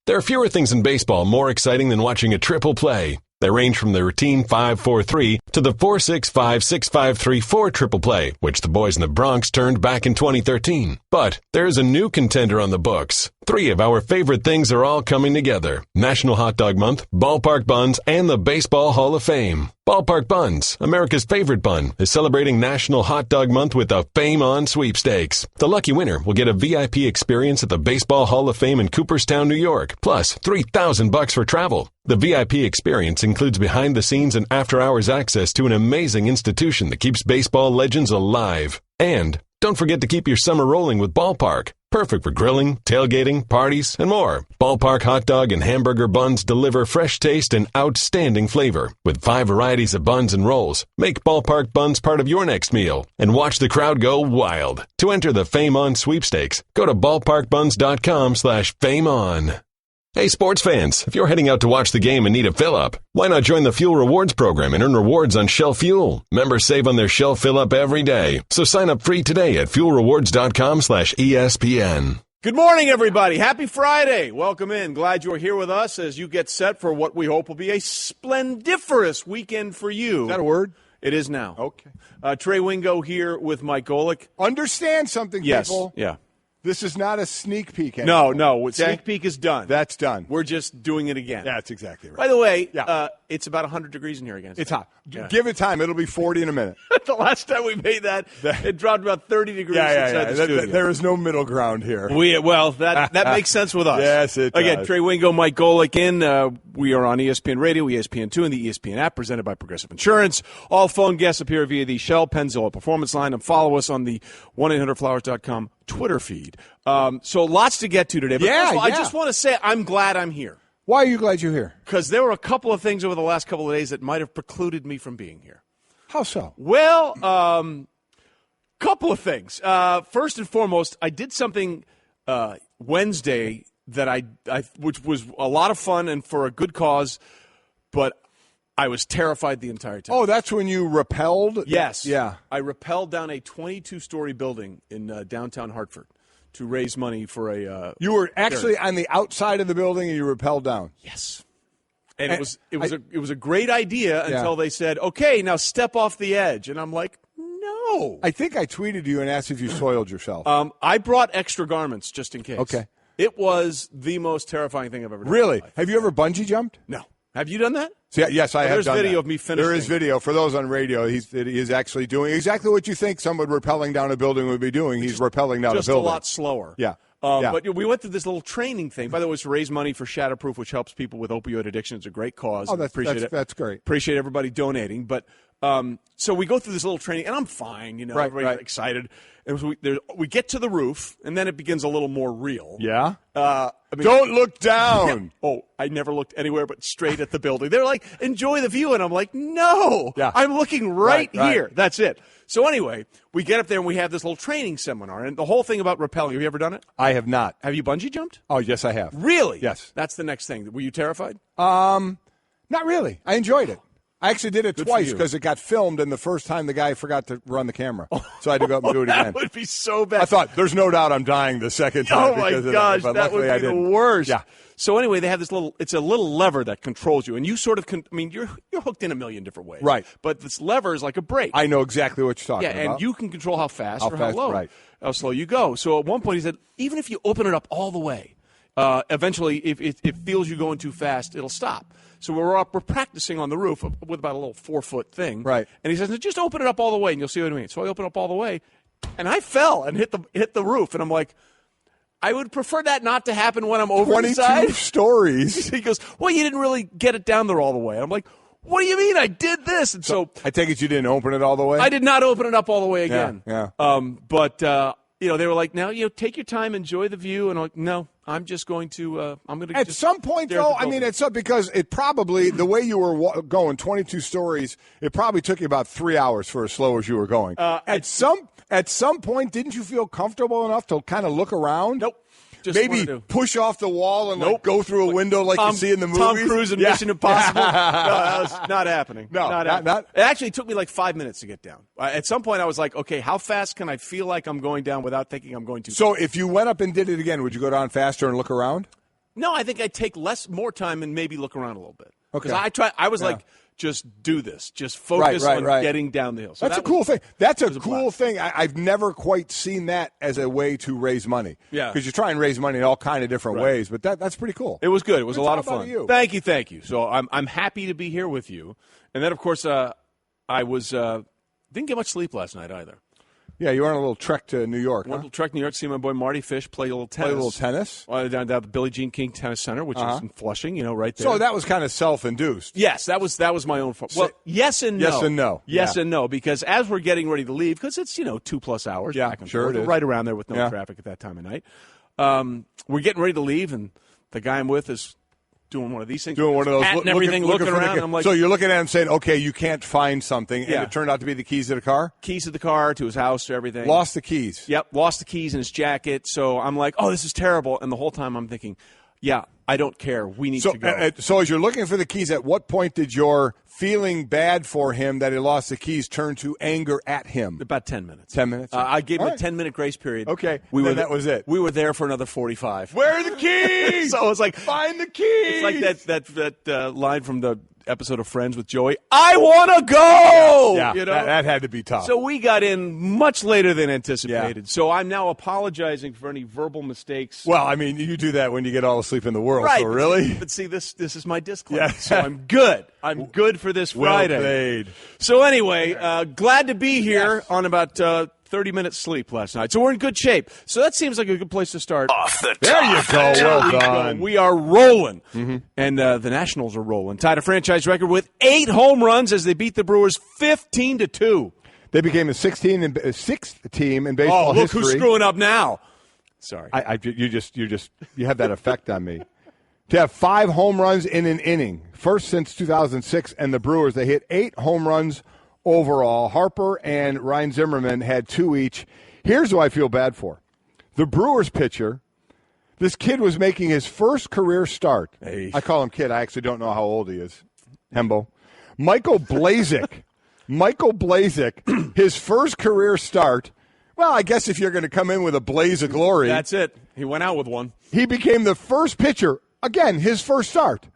There are fewer things in baseball more exciting than watching a triple play. They range from the routine 5-4-3 to the 4-6-5-6-5-3-4 triple play, which the boys in the Bronx turned back in 2013. But there's a new contender on the books. 3 of our favorite things are all coming together. National Hot Dog Month, Ballpark Buns, and the Baseball Hall of Fame. Ballpark Buns, America's favorite bun, is celebrating National Hot Dog Month with the Fame On sweepstakes. The lucky winner will get a VIP experience at the Baseball Hall of Fame in Cooperstown, New York, plus $3,000 for travel. The VIP experience includes behind-the-scenes and after-hours access to an amazing institution that keeps baseball legends alive. And don't forget to keep your summer rolling with Ballpark. Perfect for grilling, tailgating, parties, and more. Ballpark hot dog and hamburger buns deliver fresh taste and outstanding flavor. With 5 varieties of buns and rolls, make Ballpark Buns part of your next meal and watch the crowd go wild. To enter the Fame On sweepstakes, go to ballparkbuns.com/fameon. Hey sports fans, if you're heading out to watch the game and need a fill-up, why not join the Fuel Rewards program and earn rewards on Shell Fuel? Members save on their Shell fill-up every day. So sign up free today at fuelrewards.com/ESPN. Good morning, everybody. Happy Friday. Welcome in. Glad you're here with us as you get set for what we hope will be a splendiferous weekend for you. Is that a word? It is now. Okay. Trey Wingo here with Mike Golick. Understand something, Yes. people. Yeah. This is not a sneak peek anymore. No. Okay? Sneak peek is done. That's done. We're just doing it again. That's exactly right. By the way, Yeah. it's about 100 degrees in here again. It's hot. Yeah. Give it time. It'll be 40 in a minute. The last time we made that, it dropped about 30 degrees inside the studio. There is no middle ground here. That makes sense with us. Yes, it Again, does. Trey Wingo, Mike Golick in. We are on ESPN Radio, ESPN2, and the ESPN app presented by Progressive Insurance. All phone guests appear via the Shell Pennzoil Performance Line, and follow us on the 1-800-Flowers.com Twitter feed. So lots to get to today. But first of all, I just want to say I'm glad I'm here. Why are you glad you're here? Because there were a couple of things over the last couple of days that might have precluded me from being here. How so? Well, couple of things. First and foremost, I did something Wednesday that which was a lot of fun and for a good cause, but I was terrified the entire time. Oh, that's when you rappelled? Yes. Yeah. I rappelled down a 22-story building in downtown Hartford to raise money for a You were actually on the outside of the building and you rappelled down? Yes. And it was a great idea until they said, "Okay, now step off the edge." And I'm like, "No." I think I tweeted you and asked if you soiled yourself. I brought extra garments just in case. Okay. It was the most terrifying thing I've ever done. Really? In my life. Have you ever bungee jumped? No. Have you done that? Yes, I have There's done video that. of me finishing. There is video. For those on radio, he's actually doing exactly what you think someone rappelling down a building would be doing. He's rappelling down a building. Just a lot slower. Yeah. But we went through this little training thing. By the way, it's to raise money for Shatterproof, which helps people with opioid addiction. It's a great cause. Oh, that's great. Appreciate everybody donating. But so we go through this little training, and I'm fine. Everybody's excited. And so we get to the roof, and then it begins a little more real. Yeah? Don't look down. Oh, I never looked anywhere but straight at the building. They're like, enjoy the view. And I'm like, no, I'm looking right here. That's it. So anyway, we get up there and we have this little training seminar. And the whole thing about rappelling, have you ever done it? I have not. Have you bungee jumped? Oh, yes, I have. Really? Yes. That's the next thing. Were you terrified? Not really. I enjoyed it. I actually did it Good twice for you. because it got filmed, and the first time the guy forgot to run the camera. So I had to go up and do it again. That would be so bad. I thought, there's no doubt I'm dying the second time. Oh, my because of gosh, but that would luckily I be the didn't. worst. Yeah. So anyway, they have this it's a little lever that controls you. And you sort of, you're hooked in a million different ways. Right. But this lever is like a brake. I know exactly what you're talking about. Yeah, and you can control how fast or how fast, low, right. how slow you go. So at one point he said, even if you open it up all the way, eventually if it feels you going too fast, it'll stop. So we're practicing on the roof with about a little 4-foot thing. Right. And he says, just open it up all the way and you'll see what I mean. So I open up all the way, and I fell and hit the roof. And I'm like, I would prefer that not to happen when I'm over the side. 22 stories. He goes, well, you didn't really get it down there all the way. And I'm like, what do you mean I did this? And so I take it you didn't open it all the way? I did not open it up all the way again. Yeah. But they were like, now, take your time, enjoy the view. And I'm like, no, I'm just going to, At some point, though, because it probably, the way you were going, 22 stories, it probably took you about 3 hours for as slow as you were going. At some point, didn't you feel comfortable enough to kind of look around? Nope. Just maybe push off the wall and go through a window like you see in the movies? Tom Cruise in Mission Impossible. No, that was not happening. No, not happening. It actually took me like 5 minutes to get down. At some point, I was like, okay, how fast can I feel like I'm going down without thinking I'm going to? So if you went up and did it again, would you go down faster and look around? No, I think I'd take more time and maybe look around a little bit. Okay. Because I was like, just do this. Just focus on getting down the hill. So that's a cool thing. That's a cool thing. I've never quite seen that as a way to raise money. Yeah. Because you try and raise money in all kind of different ways, but that's pretty cool. It was good. It was a lot of fun. You? Thank you. So I'm happy to be here with you. And then, of course, I was didn't get much sleep last night either. Yeah, you were on a little trek to New York. Went a little trek to New York to see my boy Marty Fish play a little tennis. Down at the Billie Jean King Tennis Center, which is in Flushing, right there. So that was kind of self-induced. Yes, that was my own fault. Well, yes and no. Yes and no. Yes and no, because as we're getting ready to leave, because it's 2+ hours back and forth, it is. right around there with no traffic at that time of night. We're getting ready to leave, and the guy I'm with is doing one of these things. Doing one of those. Looking around. I'm like, so you're looking at him saying, okay, you can't find something. And it turned out to be the keys to the car? Keys to the car, to his house, to everything. Lost the keys. Yep, lost the keys in his jacket. So I'm like, oh, this is terrible. And the whole time I'm thinking, I don't care. We need to go. So as you're looking for the keys, at what point did your feeling bad for him that he lost the keys turn to anger at him? About 10 minutes. 10 minutes? I gave him a 10-minute grace period. Okay. That was it. We were there for another 45. Where are the keys? So it was like, find the keys. It's like that line from the episode of Friends with Joey. I want to go! Yeah, that had to be tough. So we got in much later than anticipated. Yeah. So I'm now apologizing for any verbal mistakes. Well, I mean, you do that when you get all the sleep in the world. Right. So really? But see, this is my disclaimer. Yeah. So I'm good. I'm good for this Friday. Well played. So anyway, glad to be here on about 30 minutes sleep last night. So we're in good shape. So that seems like a good place to start. Off the top. There you go. Well done. We are rolling. Mm-hmm. And the Nationals are rolling. Tied a franchise record with 8 home runs as they beat the Brewers 15-2. They became the sixth team in baseball look history. Who's screwing up now. Sorry. You have that effect on me. To have 5 home runs in an inning, first since 2006, and the Brewers, they hit 8 home runs overall. Harper and Ryan Zimmerman had 2 each. Here's who I feel bad for. The Brewers pitcher, this kid was making his first career start. Hey. I call him kid. I actually don't know how old he is. Hembo. Michael Blazek. His first career start. Well, I guess if you're going to come in with a blaze of glory. That's it. He went out with one. He became the first pitcher, again, his first start.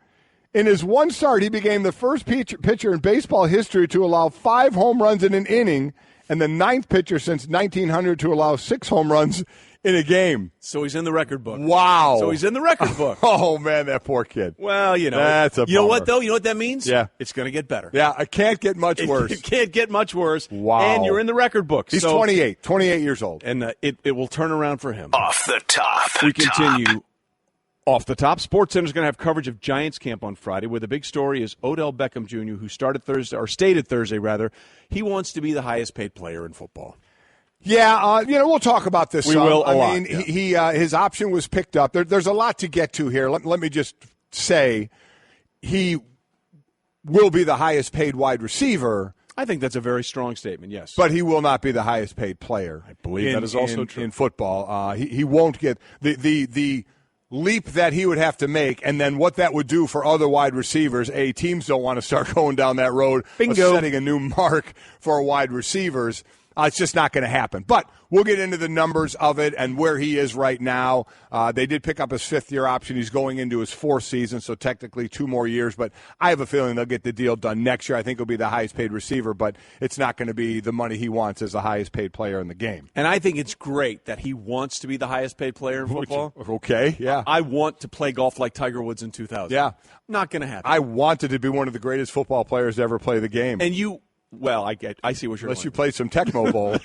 In his one start, he became the first pitcher in baseball history to allow 5 home runs in an inning and the 9th pitcher since 1900 to allow 6 home runs in a game. So he's in the record book. Wow. So he's in the record book. Oh, man, that poor kid. Well, That's a bummer. You know what, though? You know what that means? Yeah. It's going to get better. Yeah, it can't get much worse. It can't get much worse. Wow. And you're in the record book. He's 28 years old. And it will turn around for him. Off the top. We continue. Off the top, SportsCenter is going to have coverage of Giants camp on Friday, where the big story is Odell Beckham Jr., who stated Thursday, he wants to be the highest paid player in football. Yeah, we'll talk about this. We will a lot. He his option was picked up. There's a lot to get to here. Let me just say, he will be the highest paid wide receiver. I think that's a very strong statement, yes. But he will not be the highest paid player. I believe that is also true. In football. He won't get the leap that he would have to make, and then what that would do for other wide receivers. Teams don't want to start going down that road of setting a new mark for wide receivers. It's just not going to happen. But we'll get into the numbers of it and where he is right now. They did pick up his 5th-year option. He's going into his 4th season, so technically 2 more years. But I have a feeling they'll get the deal done next year. I think he'll be the highest-paid receiver, but it's not going to be the money he wants as the highest-paid player in the game. And I think it's great that he wants to be the highest-paid player in football. Okay, yeah. I want to play golf like Tiger Woods in 2000. Yeah. Not going to happen. I wanted to be one of the greatest football players to ever play the game. And you... Well, I see what you're Unless going. you played some Tecmo Bowl.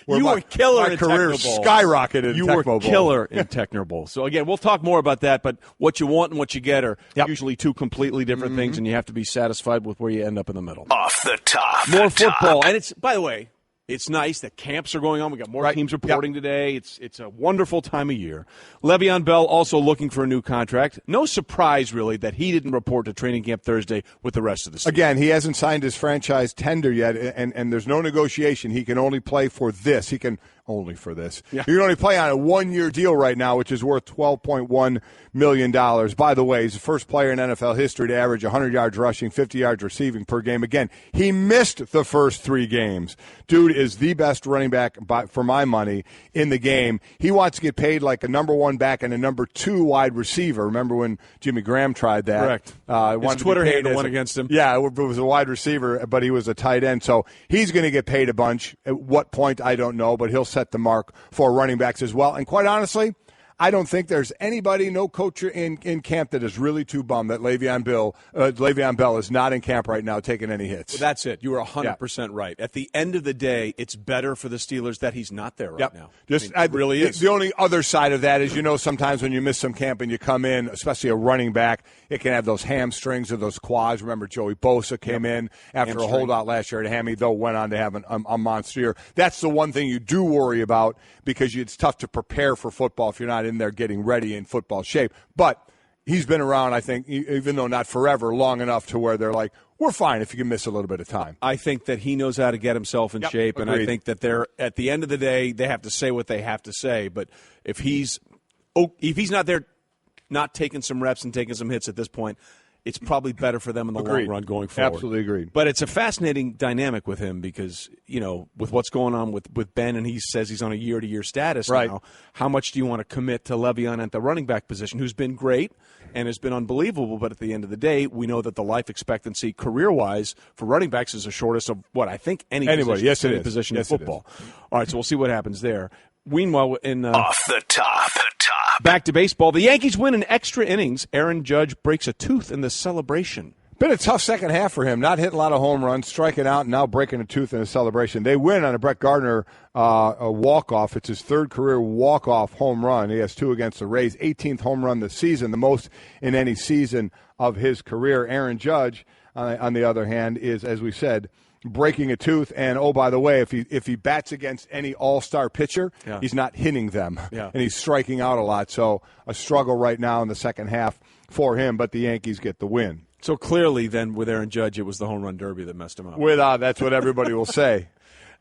You were killer in career Tecmo Bowl. Skyrocketed You in Tecmo were Bowl. killer in Tecmo Bowl. So, again, we'll talk more about that, but what you want and what you get are usually 2 completely different things, and you have to be satisfied with where you end up in the middle. Off the top. More football. And it's, by the way, it's nice that camps are going on. We got more teams reporting today. It's a wonderful time of year. Le'Veon Bell also looking for a new contract. No surprise, really, that he didn't report to training camp Thursday with the rest of the season. Again, he hasn't signed his franchise tender yet, and there's no negotiation. He can only play for this. He can only for this. Yeah. You can only play on a 1-year deal right now, which is worth $12.1 million. By the way, he's the first player in NFL history to average 100 yards rushing, 50 yards receiving per game. Again, he missed the first 3 games. Dude is the best running back, for my money, in the game. He wants to get paid like a number 1 back and a number 2 wide receiver. Remember when Jimmy Graham tried that? Correct. His Twitter handle went against him. Yeah, it was a wide receiver, but he was a tight end. So he's going to get paid a bunch. At what point, I don't know, but he'll set the mark for running backs as well. And quite honestly, I don't think there's anybody, no coach in camp that is really too bummed that Le'Veon Bell is not in camp right now taking any hits. Well, that's it. You were 100% right. At the end of the day, it's better for the Steelers that he's not there right now. It really is. The only other side of that is, sometimes when you miss some camp and you come in, especially a running back, it can have those hamstrings or those quads. Remember, Joey Bosa came in after a holdout last year at hammy, though went on to have a monster year. That's the one thing you do worry about because it's tough to prepare for football if you're not in there getting ready in football shape. But he's been around, I think, even though not forever, long enough to where they're like, we're fine if you can miss a little bit of time. I think that he knows how to get himself in shape, and I think that they're at the end of the day, they have to say what they have to say. But if he's not there, not taking some reps and taking some hits at this point, it's probably better for them in the long run going forward. Absolutely agreed. But it's a fascinating dynamic with him because, with what's going on with Ben, and he says he's on a year-to-year status now, how much do you want to commit to Le'Veon at the running back position, who's been great and has been unbelievable, but at the end of the day, we know that the life expectancy career-wise for running backs is the shortest of what I think any position in football. All right, so we'll see what happens there. Meanwhile, Off the top. Back to baseball. The Yankees win in extra innings. Aaron Judge breaks a tooth in the celebration. Been a tough second half for him. Not hitting a lot of home runs, striking out, and now breaking a tooth in a celebration. They win on a Brett Gardner a walk-off. It's his 3rd career walk-off home run. He has 2 against the Rays. 18th home run this season, the most in any season of his career. Aaron Judge, on the other hand, is, as we said, breaking a tooth, and by the way, if he bats against any all-star pitcher, he's not hitting them, and he's striking out a lot. So a struggle right now in the second half for him, but the Yankees get the win. So clearly, then, with Aaron Judge, it was the home run derby that messed him up. That's what everybody will say.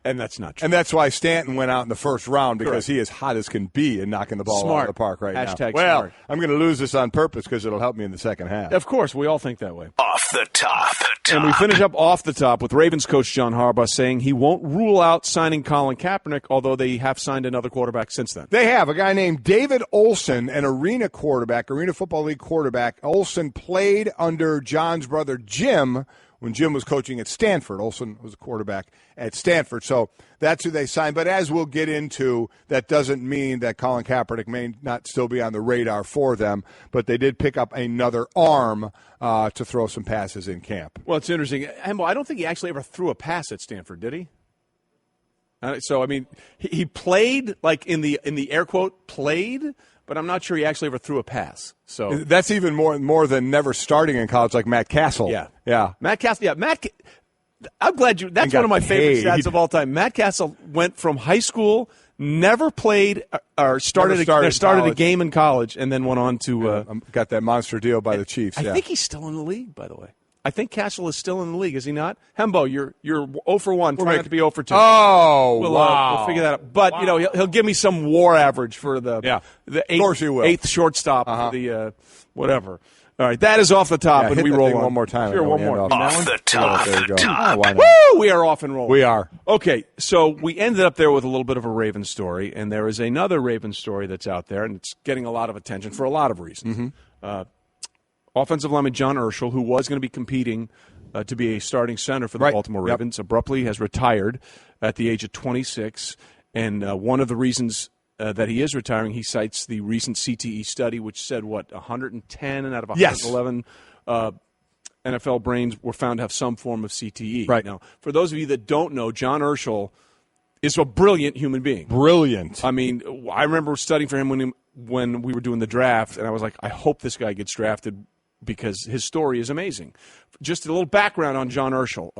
And that's not true. And that's why Stanton went out in the first round, because he is hot as can be in knocking the ball out of the park right now. Smart. I'm going to lose this on purpose because it'll help me in the second half. Of course, we all think that way. Off the top. And we finish up off the top with Ravens coach John Harbaugh saying he won't rule out signing Colin Kaepernick, although they have signed another quarterback since then. They have a guy named David Olson, an Arena Football League quarterback. Olson played under John's brother Jim when Jim was coaching at Stanford. Olson was a quarterback at Stanford. So that's who they signed. But as we'll get into, that doesn't mean that Colin Kaepernick may not still be on the radar for them. But they did pick up another arm to throw some passes in camp. Well, it's interesting. Hembo, I don't think he actually ever threw a pass at Stanford, did he? So, I mean, he played, like in the air quote, played, but I'm not sure he actually ever threw a pass. So that's even more than never starting in college, like Matt Castle. Yeah. Matt Castle. Yeah, I'm glad you. That's one of my favorite stats of all time. Matt Castle went from high school, never played or started a game in college, and then went on to got that monster deal by the Chiefs. I think he's still in the league, by the way. I think Castle is still in the league, is he not? Hembo, you're 0 for 1, trying not to be 0 for 2. Oh, we'll figure that out. But he'll give me some WAR average for the eighth shortstop for the whatever. All right, that is off the top, and we roll on one more time. Sure, one more. Off the top. There you go. Woo! We are off and rolling. We are. Okay, so we ended up there with a little bit of a Ravens story, and there is another Ravens story that's out there, and it's getting a lot of attention for a lot of reasons. Offensive lineman John Urschel, who was going to be competing to be a starting center for the Baltimore Ravens, abruptly has retired at the age of 26. And one of the reasons that he is retiring, he cites the recent CTE study, which said, 110 out of 111 NFL brains were found to have some form of CTE. Right. Now, for those of you that don't know, John Urschel is a brilliant human being. Brilliant. I mean, I remember studying for him when we were doing the draft, and I was like, I hope this guy gets drafted, because his story is amazing. Just a little background on John Urschel.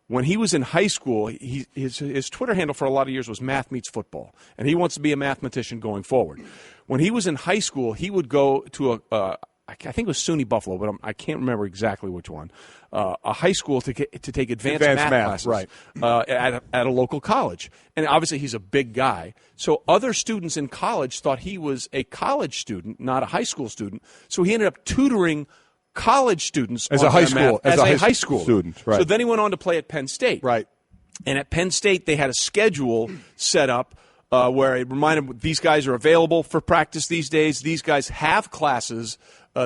When he was in high school, his Twitter handle for a lot of years was Math Meets Football, and he wants to be a mathematician going forward. When he was in high school, he would go to I think it was SUNY Buffalo, but I can't remember exactly which one. A high school to take advanced math classes, right. at a local college. And obviously he's a big guy. So other students in college thought he was a college student, not a high school student. So he ended up tutoring college students as a high school student. Right. So then he went on to play at Penn State. Right. And at Penn State, they had a schedule set up where it reminded them these guys are available for practice these days. These guys have classes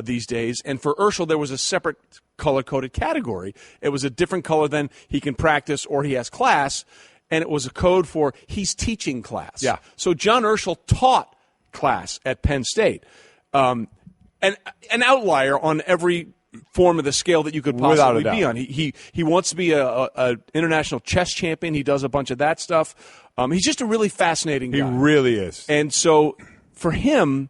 these days. And for Urschel, there was a separate color-coded category. It was a different color than he can practice or he has class. And it was a code for he's teaching class. Yeah. So John Urschel taught class at Penn State. And an outlier on every form of the scale that you could possibly be on. He wants to be a international chess champion. He does a bunch of that stuff. He's just a really fascinating guy. He really is. And so for him,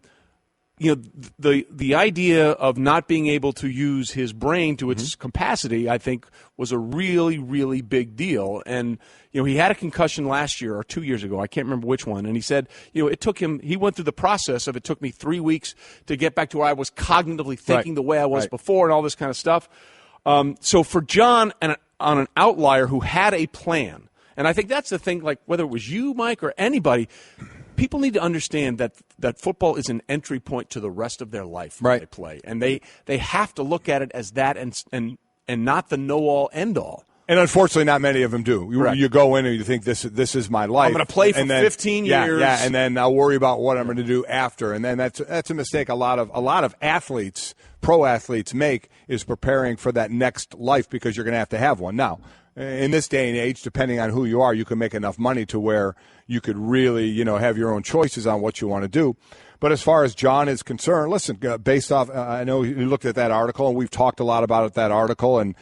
the idea of not being able to use his brain to its capacity, I think, was a really, really big deal. And, he had a concussion last year or 2 years ago. I can't remember which one. And he said, it took him – he went through the process of it took me 3 weeks to get back to where I was cognitively thinking the way I was before and all this kind of stuff. So for John, on an outlier who had a plan, and I think that's the thing, like whether it was you, Mike, or anybody – people need to understand that football is an entry point to the rest of their life when they play. And they have to look at it as that and not the know-all, end-all. And unfortunately, not many of them do. You go in and you think, this is my life. I'm going to play for 15 years. Yeah, and then I'll worry about what I'm going to do after. And then that's a mistake a lot of athletes, pro athletes, make, is preparing for that next life because you're going to have one. Now, in this day and age, depending on who you are, you can make enough money to where you could really, have your own choices on what you want to do. But as far as John is concerned, listen, based off, I know you looked at that article, and we've talked a lot about that article, and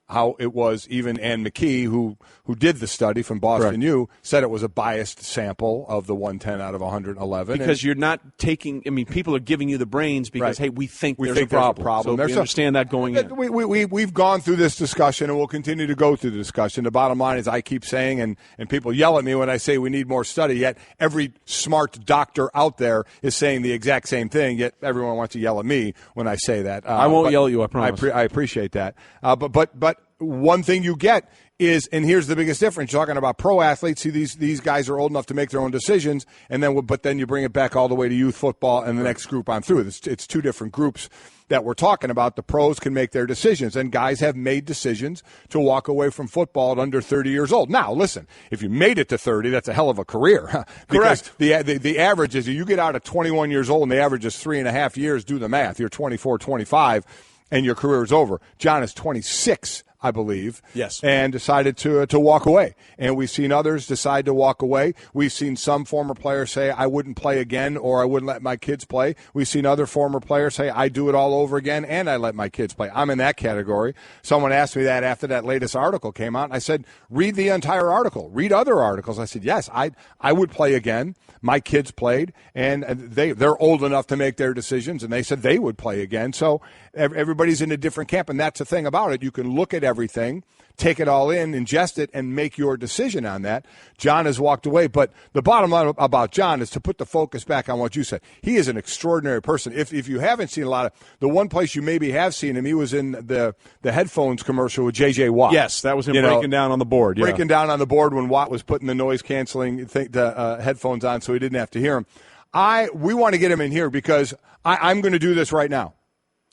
how it was even Ann McKee, who did the study from Boston U, said it was a biased sample of the 110 out of 111. Because you're not taking – people are giving you the brains because, hey, we think there's a problem. So we understand that going in. We've gone through this discussion, and we'll continue to go through the discussion. The bottom line is I keep saying, and people yell at me when I say we need more study, yet every smart doctor out there is saying the exact same thing, yet everyone wants to yell at me when I say that. I won't yell at you, I promise. I appreciate that. But one thing you get is, and here's the biggest difference, you're talking about pro athletes, see these guys are old enough to make their own decisions, but then you bring it back all the way to youth football and the next group on through. It's two different groups that we're talking about. The pros can make their decisions, and guys have made decisions to walk away from football at under 30 years old. Now, listen, if you made it to 30, that's a hell of a career. Correct. The average is you get out at 21 years old, and the average is 3.5 years. Do the math. You're 24, 25, and your career is over. John is 26. I believe, yes, and decided to walk away. And we've seen others decide to walk away. We've seen some former players say, I wouldn't play again, or I wouldn't let my kids play. We've seen other former players say, I do it all over again, and I let my kids play. I'm in that category. Someone asked me that after that latest article came out. I said, read the entire article. Read other articles. I said, yes, I would play again. My kids played, and they're old enough to make their decisions, and they said they would play again. So everybody's in a different camp, and that's the thing about it. You can look at everything, take it all in, ingest it, and make your decision on that. John has walked away, but the bottom line about John is to put the focus back on what you said. He is an extraordinary person. If you haven't seen a lot of – the one place you maybe have seen him, he was in the headphones commercial with J.J. Watt. Yes, that was him breaking down on the board. Yeah. Breaking down on the board when Watt was putting the noise-canceling headphones on so he didn't have to hear him. We want to get him in here because I'm going to do this right now.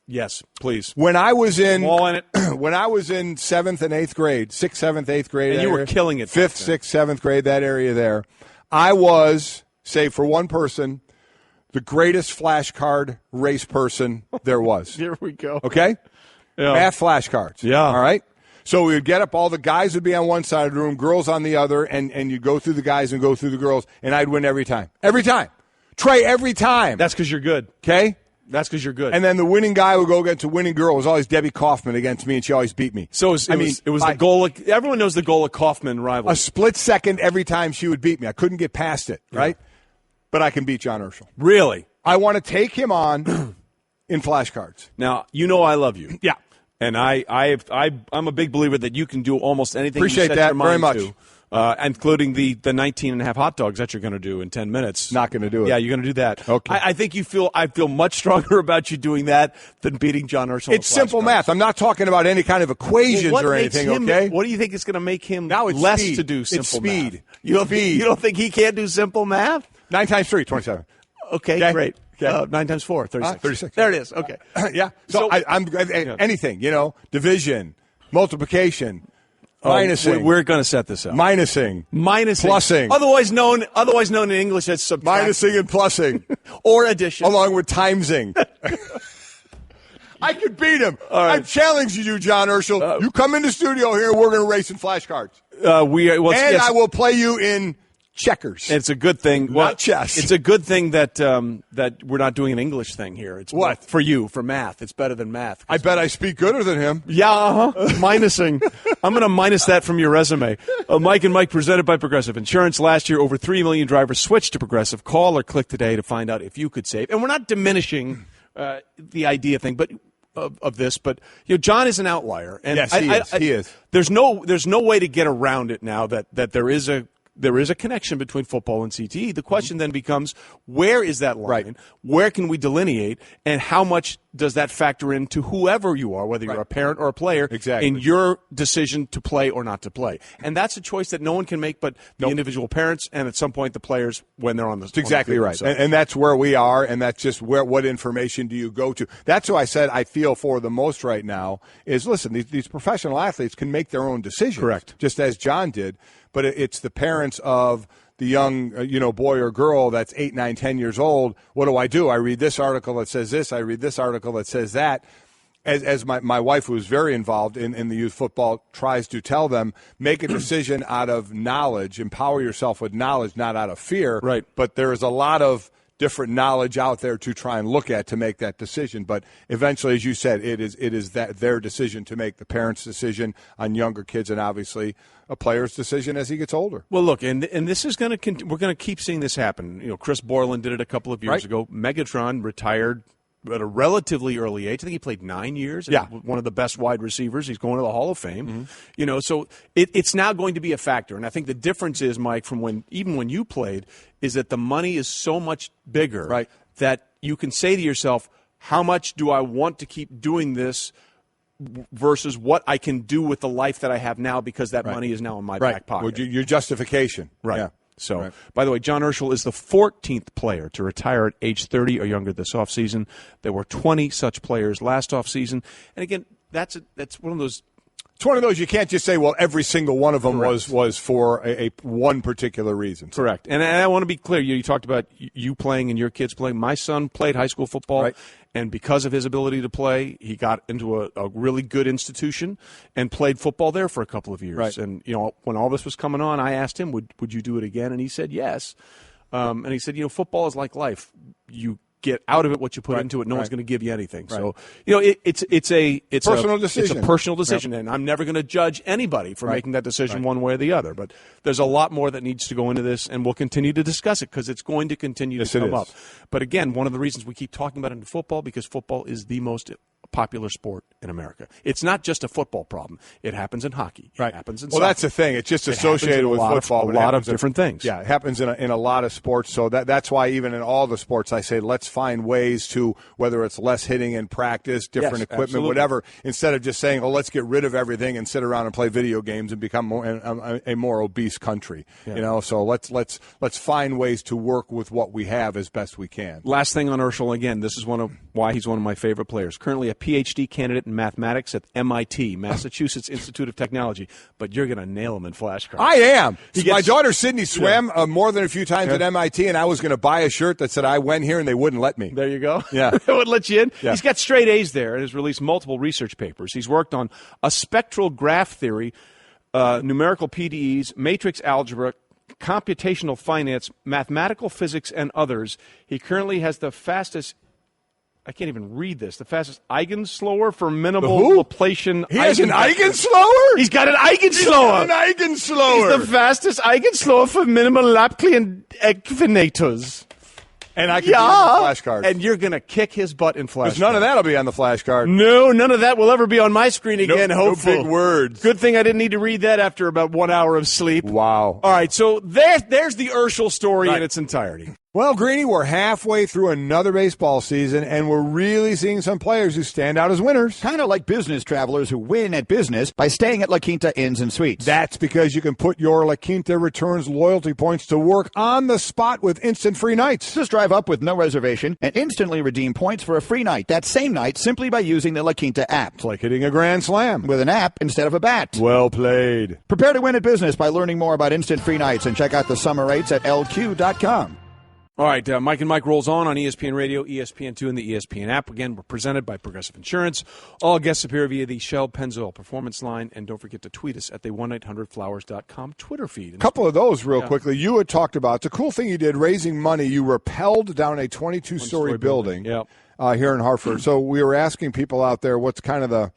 Yes, please. When I was in all in it. When I was in 7th and 8th grade, 6th, 7th, 8th grade, and you were killing it. 5th, 6th, 7th grade, that area there, I was, save for one person, the greatest flashcard race person there was. Here we go. Okay? Yeah. Math flashcards. Yeah. All right? So we would get up, all the guys would be on one side of the room, girls on the other, and you'd go through the guys and go through the girls, and I'd win every time. Every time. Trey, every time. That's because you're good. Okay? That's because you're good. And then the winning guy would go against a winning girl. It was always Debbie Kaufman against me, and she always beat me. So it was the goal. Everyone knows the goal of Kaufman rivalry. A split second every time she would beat me. I couldn't get past it, right? But I can beat John Urschel. Really? I want to take him on in flashcards. Now, I love you. Yeah. And I'm a big believer that you can do almost anything Appreciate you set that your mind very much. to. including the 19 and a half hot dogs that you're going to do in 10 minutes. Not going to do it. Yeah, you're going to do that. Okay. I think I feel much stronger about you doing that than beating John Urschel. It's simple math. I'm not talking about any kind of equations or anything, okay? What do you think is going to make him Now it's less speed. to do simple It's speed. math? You don't think he can't do simple math? 9 times 3, 27. Okay, great. Okay. 9 times 4, 36. 36. There it is. Okay. Yeah. So anything, division, multiplication, minusing. We're going to set this up. Minusing. Plussing. Otherwise known in English as subtraction. Minusing and plussing. Or addition. Along with timesing. I could beat him. All right. I'm challenging you, John Urschel. You come in the studio here, we're going to race in flashcards. I will play you in checkers. It's a good thing. Not chess. It's a good thing that we're not doing an English thing here. It's what? For you, for math. It's better than math. I bet I speak gooder than him. Yeah, minusing. I'm going to minus that from your resume. Mike and Mike presented by Progressive Insurance. Last year, over 3 million drivers switched to Progressive. Call or click today to find out if you could save. And we're not diminishing the idea thing, but of this, but John is an outlier. And yes, he is. There's no way to get around it now that there is a connection between football and CTE. The question then becomes, where is that line? Right. Where can we delineate? And how much does that factor into whoever you are, whether you're a parent or a player, exactly. in your decision to play or not to play? And that's a choice that no one can make but the individual parents and at some point the players when they're on the That's exactly right. And that's where we are, and that's just what information do you go to? That's why I said I feel for the most right now is, listen, these professional athletes can make their own decisions. Correct. Just as John did. But it's the parents of the young, boy or girl that's 8, 9, 10 years old. What do? I read this article that says this. I read this article that says that. As my wife, who is very involved in the youth football, tries to tell them, make a decision out of knowledge. Empower yourself with knowledge, not out of fear. Right. But there is a lot of different knowledge out there to try and look at to make that decision. But eventually, as you said, it is that their decision to make, the parents' decision on younger kids, and obviously a player's decision as he gets older. Well, look, and this is going to we're going to keep seeing this happen. Chris Borland did it a couple of years ago. Megatron retired at a relatively early age. I think he played 9 years. Yeah. One of the best wide receivers. He's going to the Hall of Fame. Mm-hmm. So it's now going to be a factor. And I think the difference is, Mike, from when you played, is that the money is so much bigger that you can say to yourself, how much do I want to keep doing this versus what I can do with the life that I have now because that money is now in my back pocket. Well, your justification. Right. Yeah. So, by the way, John Urschel is the 14th player to retire at age 30 or younger this offseason. There were 20 such players last offseason. And again, that's one of those. It's one of those you can't just say, well, every single one of them was for a one particular reason. Correct. And I want to be clear. You talked about you playing and your kids playing. My son played high school football, and because of his ability to play, he got into a really good institution and played football there for a couple of years. Right. And, when all this was coming on, I asked him, would you do it again? And he said yes. And he said, football is like life. You get out of it what you put into it. No one's going to give you anything. So, it's a personal decision. It's a personal decision, and I'm never going to judge anybody for making that decision one way or the other. But there's a lot more that needs to go into this, and we'll continue to discuss it because it's going to continue to come up. But again, one of the reasons we keep talking about it in football, because football is the most popular sport in America. It's not just a football problem. It happens in hockey. It happens in soccer. Well, that's the thing. It's just associated with football. A lot of different things. Yeah, it happens in a lot of sports. So that's why even in all the sports, I say let's find ways to, whether it's less hitting in practice, different equipment, whatever, instead of just saying, let's get rid of everything and sit around and play video games and become a more obese country. Yeah. So let's find ways to work with what we have as best we can. Last thing on Urschel, again, this is why he's one of my favorite players. Currently a PhD candidate in mathematics at MIT, Massachusetts Institute of Technology. But you're going to nail him in flashcards. I am. My daughter Sydney swam more than a few times at MIT, and I was going to buy a shirt that said I went here, and they wouldn't let me. There you go. Yeah. They wouldn't let you in. Yeah. He's got straight A's there and has released multiple research papers. He's worked on a spectral graph theory, numerical PDEs, matrix algebra, computational finance, mathematical physics, and others. He currently has the fastest, I can't even read this, the fastest eigenslower for minimal Laplacian. He has an eigenslower? He's got an eigenslower. An eigenslower. He's the fastest eigenslower for minimal Laplacian equinators. And I can be on the flashcards. And you're going to kick his butt in flashcards. Because none of that will be on the flashcard. No, none of that will ever be on my screen again, hopefully. No big words. Good thing I didn't need to read that after about 1 hour of sleep. Wow. All right, so there's the Urschel story in its entirety. Well, Greeny, we're halfway through another baseball season, and we're really seeing some players who stand out as winners. Kind of like business travelers who win at business by staying at La Quinta Inns and Suites. That's because you can put your La Quinta Returns loyalty points to work on the spot with instant free nights. Just drive up with no reservation and instantly redeem points for a free night that same night simply by using the La Quinta app. It's like hitting a grand slam. With an app instead of a bat. Well played. Prepare to win at business by learning more about instant free nights and check out the summer rates at lq.com. All right, Mike and Mike rolls on ESPN Radio, ESPN2, and the ESPN app. Again, we're presented by Progressive Insurance. All guests appear via the Shell Pennzoil Performance Line. And don't forget to tweet us at the 1-800-Flowers.com Twitter feed. A couple of those real quickly. You had talked about, it's a cool thing you did, raising money. You rappelled down a 22-story building here in Hartford. So we were asking people out there what's kind of the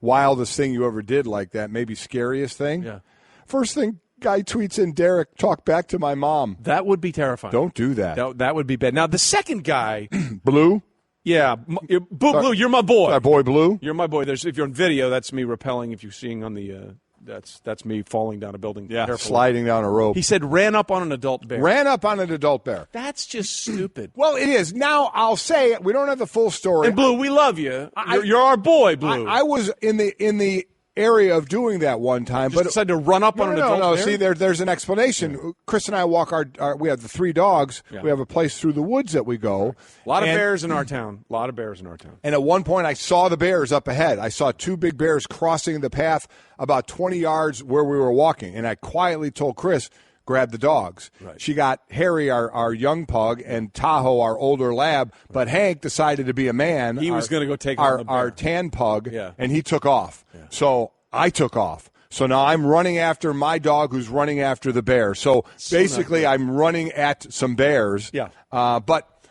wildest thing you ever did like that, maybe scariest thing. Yeah. First thing, guy tweets in, Derek, talk back to my mom. That would be terrifying. Don't do that. That would be bad. Now, the second guy. Blue? Yeah. Blue, you're my boy. Our boy Blue? You're my boy. If you're on video, that's me rappelling. If you're seeing on the that's me falling down a building. Yeah, carefully. sliding down a rope. He said ran up on an adult bear. Ran up on an adult bear. That's just stupid. Well, it is. Now, I'll say, we don't have the full story. And Blue, we love you. You're our boy, Blue. I was in the area of doing that one time, but decided to run up on an adult bear? See, there's an explanation. Yeah. Chris and I walk we have the 3 dogs. Yeah. We have a place through the woods that we go. A lot of bears in our town. And at one point, I saw the bears up ahead. I saw 2 big bears crossing the path about 20 yards where we were walking, and I quietly told Chris, grab the dogs. Right. She got Harry, our young pug, and Tahoe, our older lab, but Hank decided to be a man. He was going to go take our, on the bear. Our tan pug, yeah. And he took off. Yeah. So I took off. So now I'm running after my dog who's running after the bear. So basically I'm running at some bears. Yeah.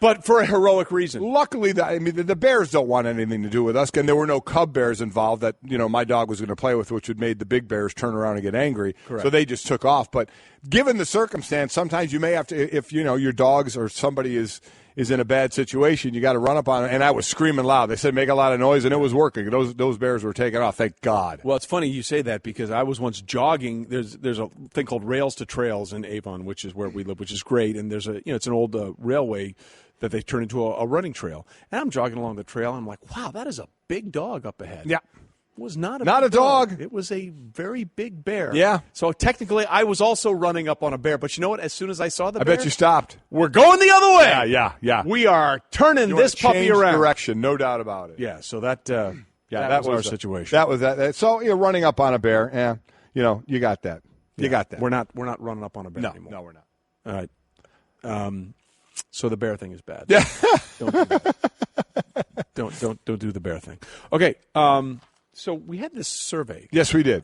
But for a heroic reason. Luckily, the bears don't want anything to do with us, and there were no cub bears involved that my dog was going to play with, which would made the big bears turn around and get angry. Correct. So they just took off. But given the circumstance, sometimes you may have to, if your dogs or somebody is in a bad situation, you got to run up on it. And I was screaming loud. They said make a lot of noise, and it was working. Those bears were taking off. Thank God. Well, it's funny you say that because I was once jogging. There's a thing called Rails to Trails in Avon, which is where we live, which is great. And there's it's an old railway that they turned into a running trail. And I'm jogging along the trail, and I'm like, wow, that is a big dog up ahead. Yeah. It was not a dog. It was a very big bear. Yeah. So technically, I was also running up on a bear. But you know what? As soon as I saw the bear, I bet you stopped. We're going the other way. Yeah. We are turning this puppy around. Direction, no doubt about it. Yeah. So that was our situation. That was that. So you're running up on a bear. Yeah. You got that. You got that. We're not running up on a bear anymore. No, we're not. All right. So the bear thing is bad. Yeah. Don't do that. don't do the bear thing. Okay. So we had this survey. Yes, we did.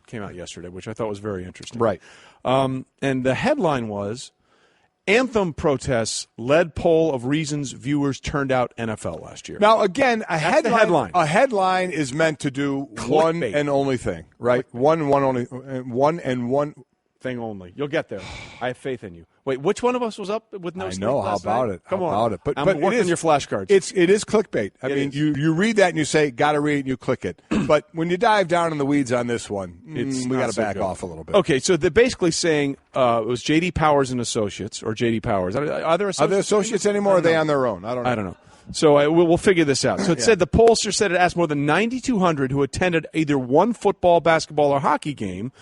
Came out yesterday, which I thought was very interesting. Right. And the headline was, Anthem protests led poll of reasons viewers turned out NFL last year. Now, again, a headline. A headline is meant to do one and only thing, right? One thing only. You'll get there. I have faith in you. Wait, which one of us was up with no sleep last how about night? it? Come how on. about it? But I'm working your flashcards. It is clickbait. I mean, you read that and you say, got to read it, and you click it. But when you dive down in the weeds on this one, we got to back off a little bit. Okay, so they're basically saying it was J.D. Powers and Associates, or J.D. Powers. Are there associates anymore, or are they on their own? I don't know. So we'll figure this out. So it said the pollster said it asked more than 9,200 who attended either one football, basketball, or hockey game,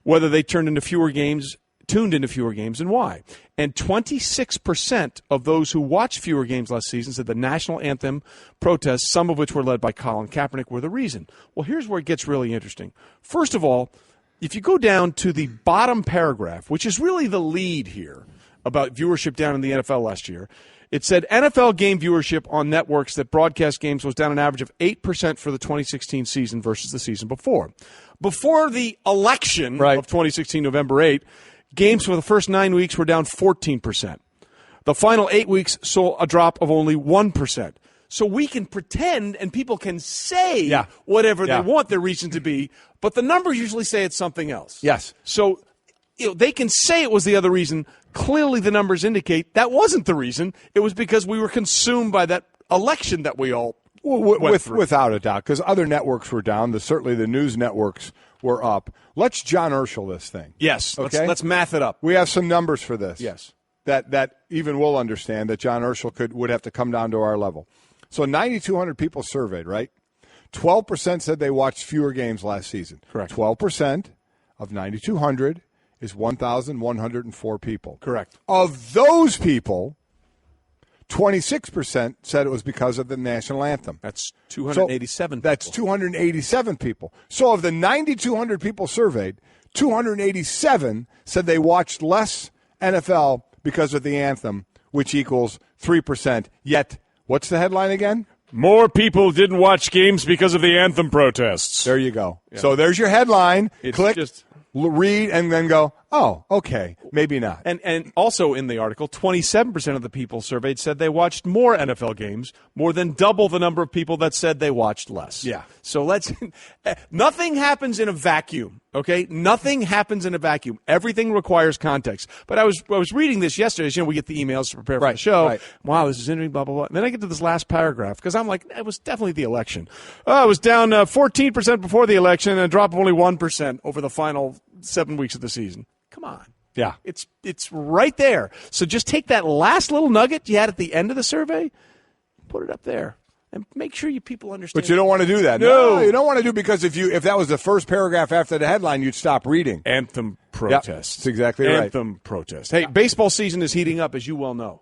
whether they tuned into fewer games, and why. And 26% of those who watched fewer games last season said the national anthem protests, some of which were led by Colin Kaepernick, were the reason. Well, here's where it gets really interesting. First of all, if you go down to the bottom paragraph, which is really the lead here about viewership down in the NFL last year, it said NFL game viewership on networks that broadcast games was down an average of 8% for the 2016 season versus the season before. Before the election of 2016, November 8, games for the first 9 weeks were down 14%. The final 8 weeks saw a drop of only 1%. So we can pretend and people can say whatever they want their reason to be, but the numbers usually say it's something else. Yes. So they can say it was the other reason. Clearly, the numbers indicate that wasn't the reason. It was because we were consumed by that election that we all went through. Without a doubt, because other networks were down. Certainly the news networks were up. Let's John Urschel this thing. Yes. Okay? Let's math it up. We have some numbers for this. Yes. That even we'll understand that John Urschel would have to come down to our level. So 9,200 people surveyed, right? 12% said they watched fewer games last season. Correct. 12% of 9,200 is 1,104 people. Correct. Of those people, 26% said it was because of the national anthem. That's 287 people. That's 287 people. So of the 9,200 people surveyed, 287 said they watched less NFL because of the anthem, which equals 3%. Yet, what's the headline again? More people didn't watch games because of the anthem protests. There you go. Yeah. So there's your headline. Click, read, and then go, oh, okay, maybe not. And also in the article, 27% of the people surveyed said they watched more NFL games, more than double the number of people that said they watched less. Yeah. So nothing happens in a vacuum, okay? Nothing happens in a vacuum. Everything requires context. But I was reading this yesterday. We get the emails to prepare for the show. Right. Wow, this is interesting, blah, blah, blah. And then I get to this last paragraph because I'm like, it was definitely the election. It was down 14% before the election and a drop of only 1% over the final 7 weeks of the season. Come on. Yeah. It's right there. So just take that last little nugget you had at the end of the survey, put it up there, and make sure you people understand. But you don't want to do that. No, you don't want to do because if that was the first paragraph after the headline, you'd stop reading. Anthem protests. Yep, that's exactly right. Anthem protests. Hey, baseball season is heating up, as you well know.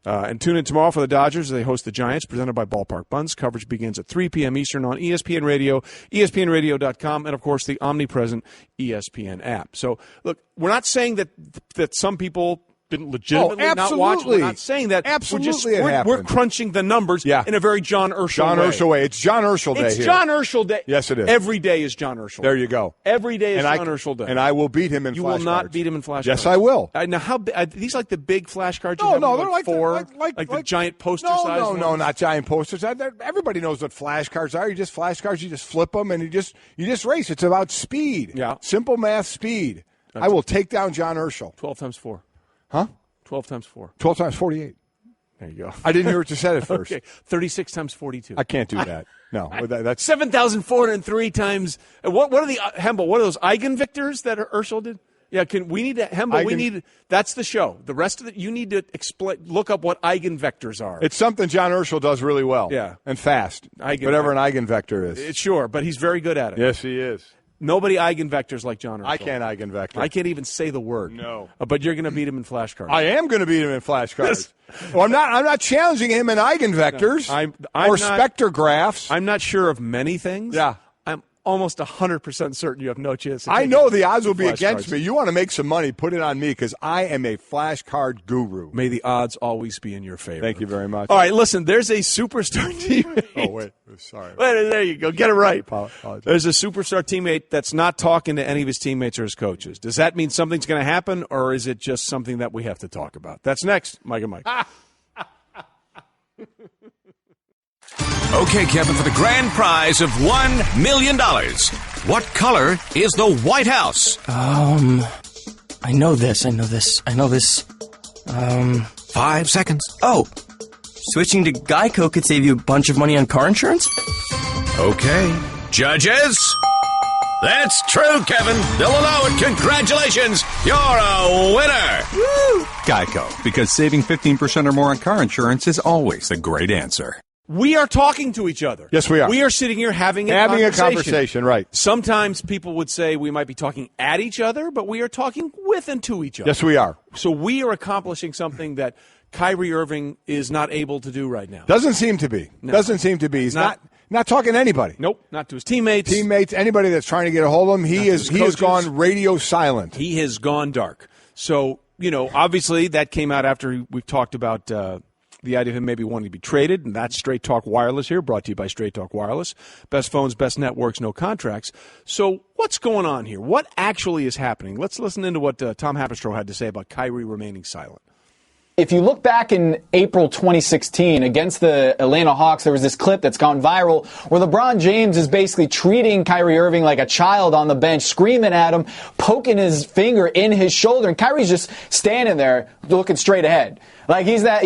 And tune in tomorrow for the Dodgers as they host the Giants, presented by Ballpark Buns. Coverage begins at 3 p.m. Eastern on ESPN Radio, ESPNRadio.com, and, of course, the omnipresent ESPN app. So, look, we're not saying that some people didn't legitimately not watch. We're not saying that. Absolutely, we're crunching the numbers in a very John Urschel way. It's John Urschel Day. It's here. John Urschel Day. Yes, it is. Every day is John Urschel. There you go. Every day is John Urschel Day. And I will beat him in flashcards. You will not beat him in flashcards. Yes, I will. Now, how are these like the big flashcards? No, they're like four, like the giant poster size ones? No, not giant posters. Everybody knows what flashcards are. You just flashcards. You just flip them and you just race. It's about speed. Yeah. Simple math, speed. I will take down John Urschel. 12 times 4. Huh? 12 times 4. 12 times 48. There you go. I didn't hear what you said at first. Okay. 36 times 42. I can't do that. No. That's 7,403 times. What are the Hemble? What are those eigenvectors that Urschel did? Yeah, we need to Hemble. That's the show. The rest of it, you need to look up what eigenvectors are. It's something John Urschel does really well. Yeah. And fast. Whatever an eigenvector is. Sure, but he's very good at it. Yes, he is. Nobody eigenvectors like John Urschel. I can't eigenvector. I can't even say the word. No. But you're going to beat him in flashcards. I am going to beat him in flashcards. Well, I'm not challenging him in eigenvectors or spectrographs. I'm not sure of many things. Yeah. I'm almost 100% certain you have no chance. I know the odds will be against me. You want to make some money, put it on me because I am a flashcard guru. May the odds always be in your favor. Thank you very much. All right, listen, there's a superstar teammate. Oh, wait. Sorry. Wait, there you go. Get it right. Apologize. There's a superstar teammate that's not talking to any of his teammates or his coaches. Does that mean something's going to happen, or is it just something that we have to talk about? That's next. Mike and Mike. Okay, Kevin, for the grand prize of $1 million, what color is the White House? I know this. 5 seconds. Oh, switching to Geico could save you a bunch of money on car insurance? Okay. Judges? That's true, Kevin. They'll allow it. Congratulations. You're a winner. Woo! Geico, because saving 15% or more on car insurance is always a great answer. We are talking to each other. Yes, we are. We are sitting here having a conversation, right. Sometimes people would say we might be talking at each other, but we are talking with and to each other. Yes, we are. So we are accomplishing something that Kyrie Irving is not able to do right now. Doesn't seem to be. No. Doesn't seem to be. He's not talking to anybody. Nope, not to his teammates. Anybody that's trying to get a hold of him, he has gone radio silent. He has gone dark. So, obviously that came out after we've talked about the idea of him maybe wanting to be traded, and that's Straight Talk Wireless here, brought to you by Straight Talk Wireless. Best phones, best networks, no contracts. So what's going on here? What actually is happening? Let's listen into what Tom Haberstroh had to say about Kyrie remaining silent. if you look back in April 2016 against the Atlanta Hawks, there was this clip that's gone viral where LeBron James is basically treating Kyrie Irving like a child on the bench, screaming at him, poking his finger in his shoulder, and Kyrie's just standing there looking straight ahead. Like he's that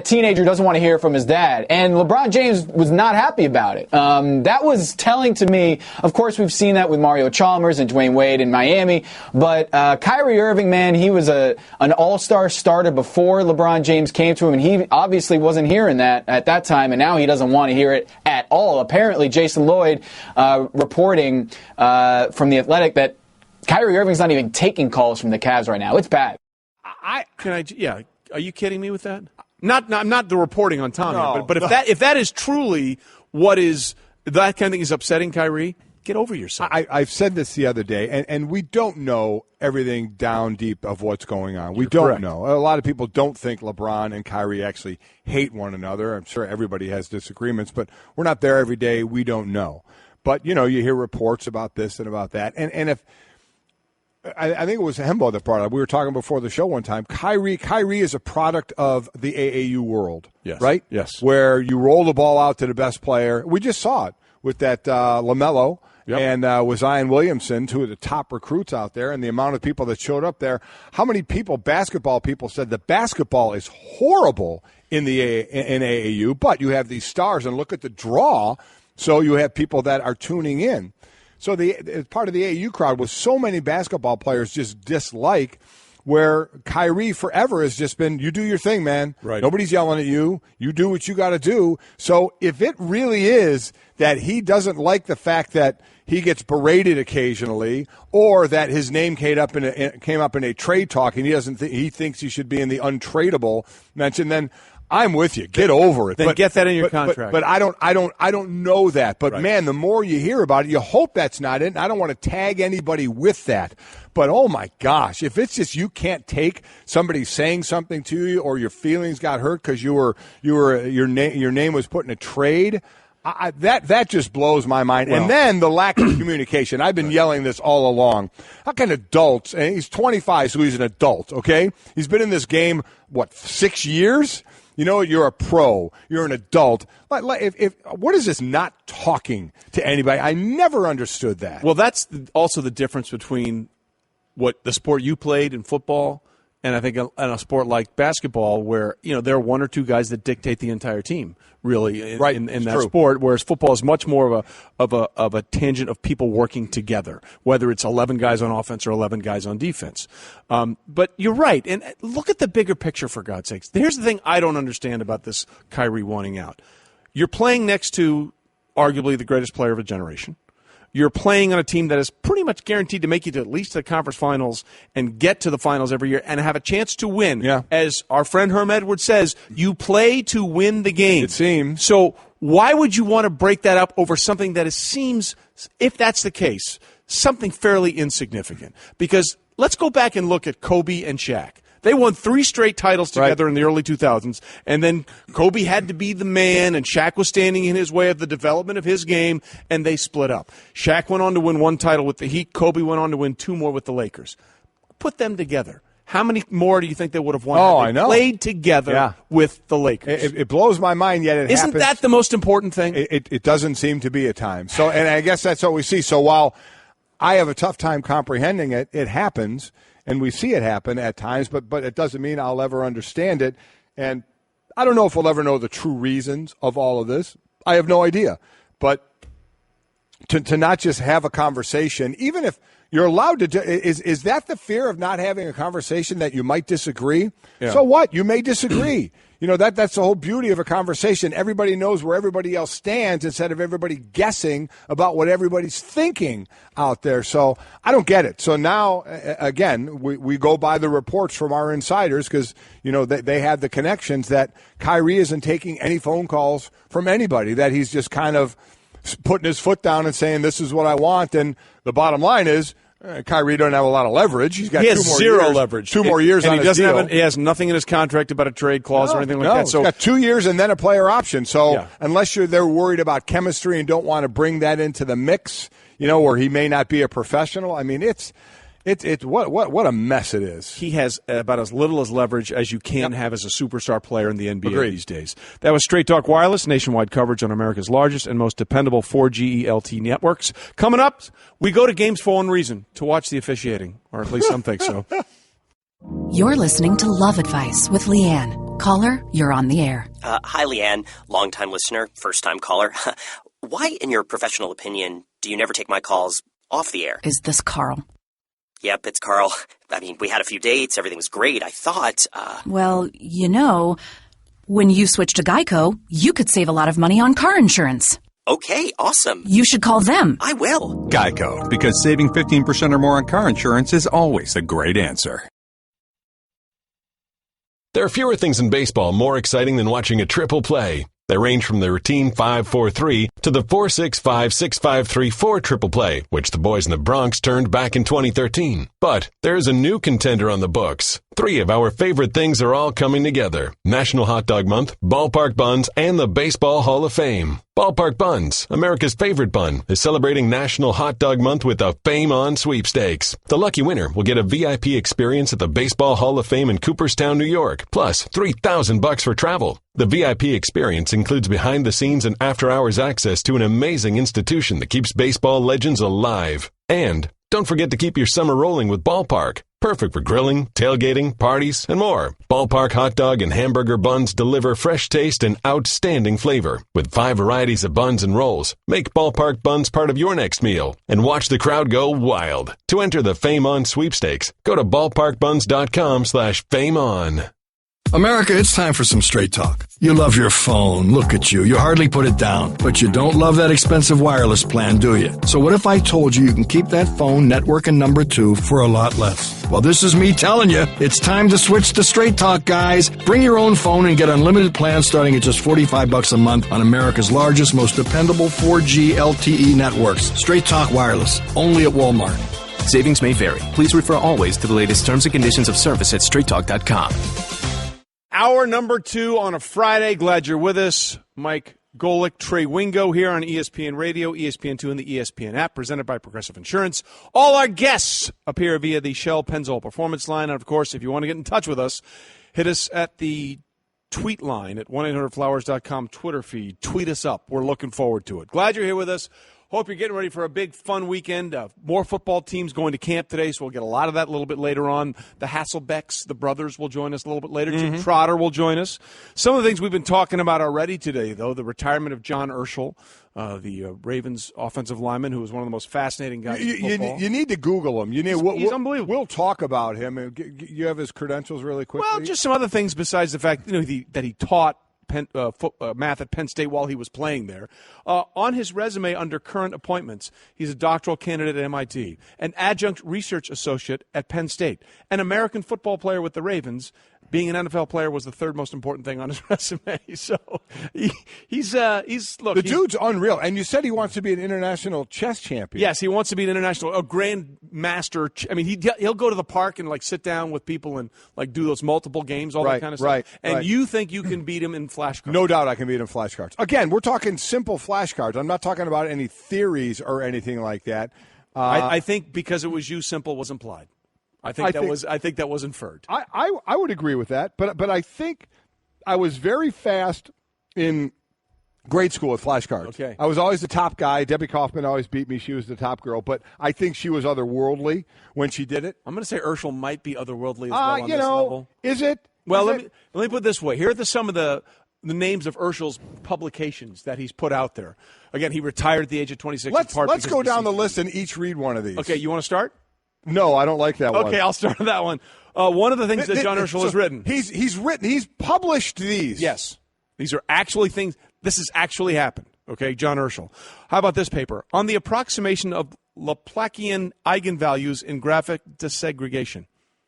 teenager who doesn't want to hear from his dad. And LeBron James was not happy about it. That was telling to me. Of course, we've seen that with Mario Chalmers and Dwayne Wade in Miami. But Kyrie Irving, man, he was an all-star starter before LeBron James came to him. And he obviously wasn't hearing that at that time. And now he doesn't want to hear it at all. Apparently, Jason Lloyd reporting from The Athletic that Kyrie Irving's not even taking calls from the Cavs right now. It's bad. Are you kidding me with that? Not the reporting on Tommy, but if that is truly what is that kind of thing is upsetting Kyrie, get over yourself. I've said this the other day, and we don't know everything down deep of what's going on. We don't know. A lot of people don't think LeBron and Kyrie actually hate one another. I'm sure everybody has disagreements, but we're not there every day. We don't know. But, you hear reports about this and about that. And if I think it was Hembo that brought it up. We were talking before the show one time. Kyrie is a product of the AAU world, right? Yes. Where you roll the ball out to the best player. We just saw it with that LaMelo and with Zion Williamson, two of the top recruits out there, and the amount of people that showed up there. How many basketball people said that basketball is horrible in AAU, but you have these stars, and look at the draw, so you have people that are tuning in. So part of the AAU crowd was so many basketball players just dislike, where Kyrie forever has just been, you do your thing, man. Right. Nobody's yelling at you. You do what you got to do. So if it really is that he doesn't like the fact that he gets berated occasionally, or that his name came up in a trade talk and he thinks he should be in the untradeable mention, then I'm with you. Get over it. Then get that in your contract. But I don't know that. But man, the more you hear about it, you hope that's not it. And I don't want to tag anybody with that. But oh my gosh, if it's just you can't take somebody saying something to you, or your feelings got hurt because your name was put in a trade, that just blows my mind. Well, and then the lack of communication. I've been yelling this all along. How can adults? And he's 25, so he's an adult. Okay, he's been in this game 6 years. You're a pro. You're an adult. What is this not talking to anybody? I never understood that. Well, that's also the difference between what the sport you played in football and I think in a sport like basketball, where there are one or two guys that dictate the entire team, really, in that sport. Whereas football is much more of a tangent of people working together, whether it's 11 guys on offense or 11 guys on defense. But you're right, and look at the bigger picture, for God's sakes. Here's the thing I don't understand about this Kyrie wanting out. You're playing next to arguably the greatest player of a generation. You're playing on a team that is pretty much guaranteed to make you to at least the conference finals and get to the finals every year and have a chance to win. Yeah. As our friend Herm Edwards says, you play to win the game. It seems. So why would you want to break that up over something that seems, if that's the case, something fairly insignificant? Because let's go back and look at Kobe and Shaq. They won 3 straight titles together in the early 2000s, and then Kobe had to be the man, and Shaq was standing in his way of the development of his game, and they split up. Shaq went on to win 1 title with the Heat. Kobe went on to win 2 more with the Lakers. Put them together. How many more do you think they would have won? I know. Played together with the Lakers. It blows my mind, yet it Isn't happens. that the most important thing? It doesn't seem to be at times. So, and I guess that's what we see. So while I have a tough time comprehending it, it happens. And we see it happen at times, but it doesn't mean I'll ever understand it. And I don't know if we'll ever know the true reasons of all of this. I have no idea. But to not just have a conversation, even if you're allowed to do, is that the fear of not having a conversation, that you might disagree? Yeah. So what? You may disagree. That's the whole beauty of a conversation. Everybody knows where everybody else stands instead of everybody guessing about what everybody's thinking out there. So I don't get it. So now, again, we go by the reports from our insiders because, they have the connections that Kyrie isn't taking any phone calls from anybody, that he's just kind of putting his foot down and saying, this is what I want. And the bottom line is, Kyrie doesn't have a lot of leverage. He has 0 leverage. 2 more years on his deal. He has nothing in his contract about a trade clause or anything like that. So he's got 2 years and then a player option. So unless they're worried about chemistry and don't want to bring that into the mix, where he may not be a professional, I mean, it's What a mess it is. He has about as little as leverage as you can have as a superstar player in the NBA these days. That was Straight Talk Wireless, nationwide coverage on America's largest and most dependable 4G LTE networks. Coming up, we go to games for one reason, to watch the officiating, or at least some think so. You're listening to Love Advice with Leanne. Caller, you're on the air. Hi, Leanne. Long-time listener, first-time caller. Why, in your professional opinion, do you never take my calls off the air? Is this Carl? Yep, it's Carl. I mean, we had a few dates. Everything was great. I thought, Well, when you switch to Geico, you could save a lot of money on car insurance. Okay, awesome. You should call them. I will. Geico, because saving 15% or more on car insurance is always a great answer. There are fewer things in baseball more exciting than watching a triple play. They range from the routine 5-4-3 to the 4-6-5-6-5-3-4 triple play, which the boys in the Bronx turned back in 2013. But there's a new contender on the books. 3 of our favorite things are all coming together: National Hot Dog Month, Ballpark Buns, and the Baseball Hall of Fame. Ballpark Buns, America's favorite bun, is celebrating National Hot Dog Month with a Fame On sweepstakes. The lucky winner will get a VIP experience at the Baseball Hall of Fame in Cooperstown, New York, plus $3,000 for travel. The VIP experience includes behind-the-scenes and after-hours access to an amazing institution that keeps baseball legends alive. And don't forget to keep your summer rolling with Ballpark. Perfect for grilling, tailgating, parties, and more. Ballpark hot dog and hamburger buns deliver fresh taste and outstanding flavor. With 5 varieties of buns and rolls, make Ballpark Buns part of your next meal and watch the crowd go wild. To enter the Fame On sweepstakes, go to ballparkbuns.com/fameon. America, it's time for some straight talk. You love your phone. Look at you. You hardly put it down. But you don't love that expensive wireless plan, do you? So what if I told you can keep that phone network and number 2 for a lot less? Well, this is me telling you. It's time to switch to Straight Talk, guys. Bring your own phone and get unlimited plans starting at just $45 a month on America's largest, most dependable 4G LTE networks. Straight Talk Wireless. Only at Walmart. Savings may vary. Please refer always to the latest terms and conditions of service at straighttalk.com. Hour number 2 on a Friday. Glad you're with us. Mike Golick, Trey Wingo here on ESPN Radio, ESPN2, and the ESPN app, presented by Progressive Insurance. All our guests appear via the Shell Pennzoil Performance Line. And, of course, if you want to get in touch with us, hit us at the tweet line at 1-800-Flowers.com Twitter feed. Tweet us up. We're looking forward to it. Glad you're here with us. Hope you're getting ready for a big, fun weekend. More football teams going to camp today, so we'll get a lot of that a little bit later on. The Hasselbecks, the brothers, will join us a little bit later. Jim Trotter will join us. Some of the things we've been talking about already today, though, the retirement of John Urschel, the Ravens offensive lineman, who was one of the most fascinating guys in football. You need to Google him. He's unbelievable. We'll talk about him. You have his credentials really quickly? Well, just some other things besides the fact that he taught math at Penn State while he was playing there. On his resume under current appointments, he's a doctoral candidate at MIT, an adjunct research associate at Penn State, an American football player with the Ravens. Being an NFL player was the 3rd most important thing on his resume. So he's look. The dude's unreal. And you said he wants to be an international chess champion. Yes, he wants to be an international, a grand master. I mean, he'll go to the park and sit down with people and do those multiple games, all that kind of stuff. Right. And you think you can beat him in flashcards? No doubt, I can beat him in flashcards. Again, we're talking simple flashcards. I'm not talking about any theories or anything like that. I think because it was simple was implied. I think that was inferred. I would agree with that, but I think I was very fast in grade school with flashcards. Okay. I was always the top guy. Debbie Kaufman always beat me. She was the top girl, but I think she was otherworldly when she did it. I'm going to say Urschel might be otherworldly as well on this level. Is it? Well, let me put it this way. Here are some of the names of Urschel's publications that he's put out there. Again, he retired at the age of 26. Let's go down the list and each read one of these. Okay, you want to start? No, I don't like that one. Okay, I'll start with that one. One of the things that John Urschel has written. He's published these. Yes. These are actually things. This has actually happened. Okay, John Urschel. How about this paper? On the approximation of Laplacian eigenvalues in graphic desegregation.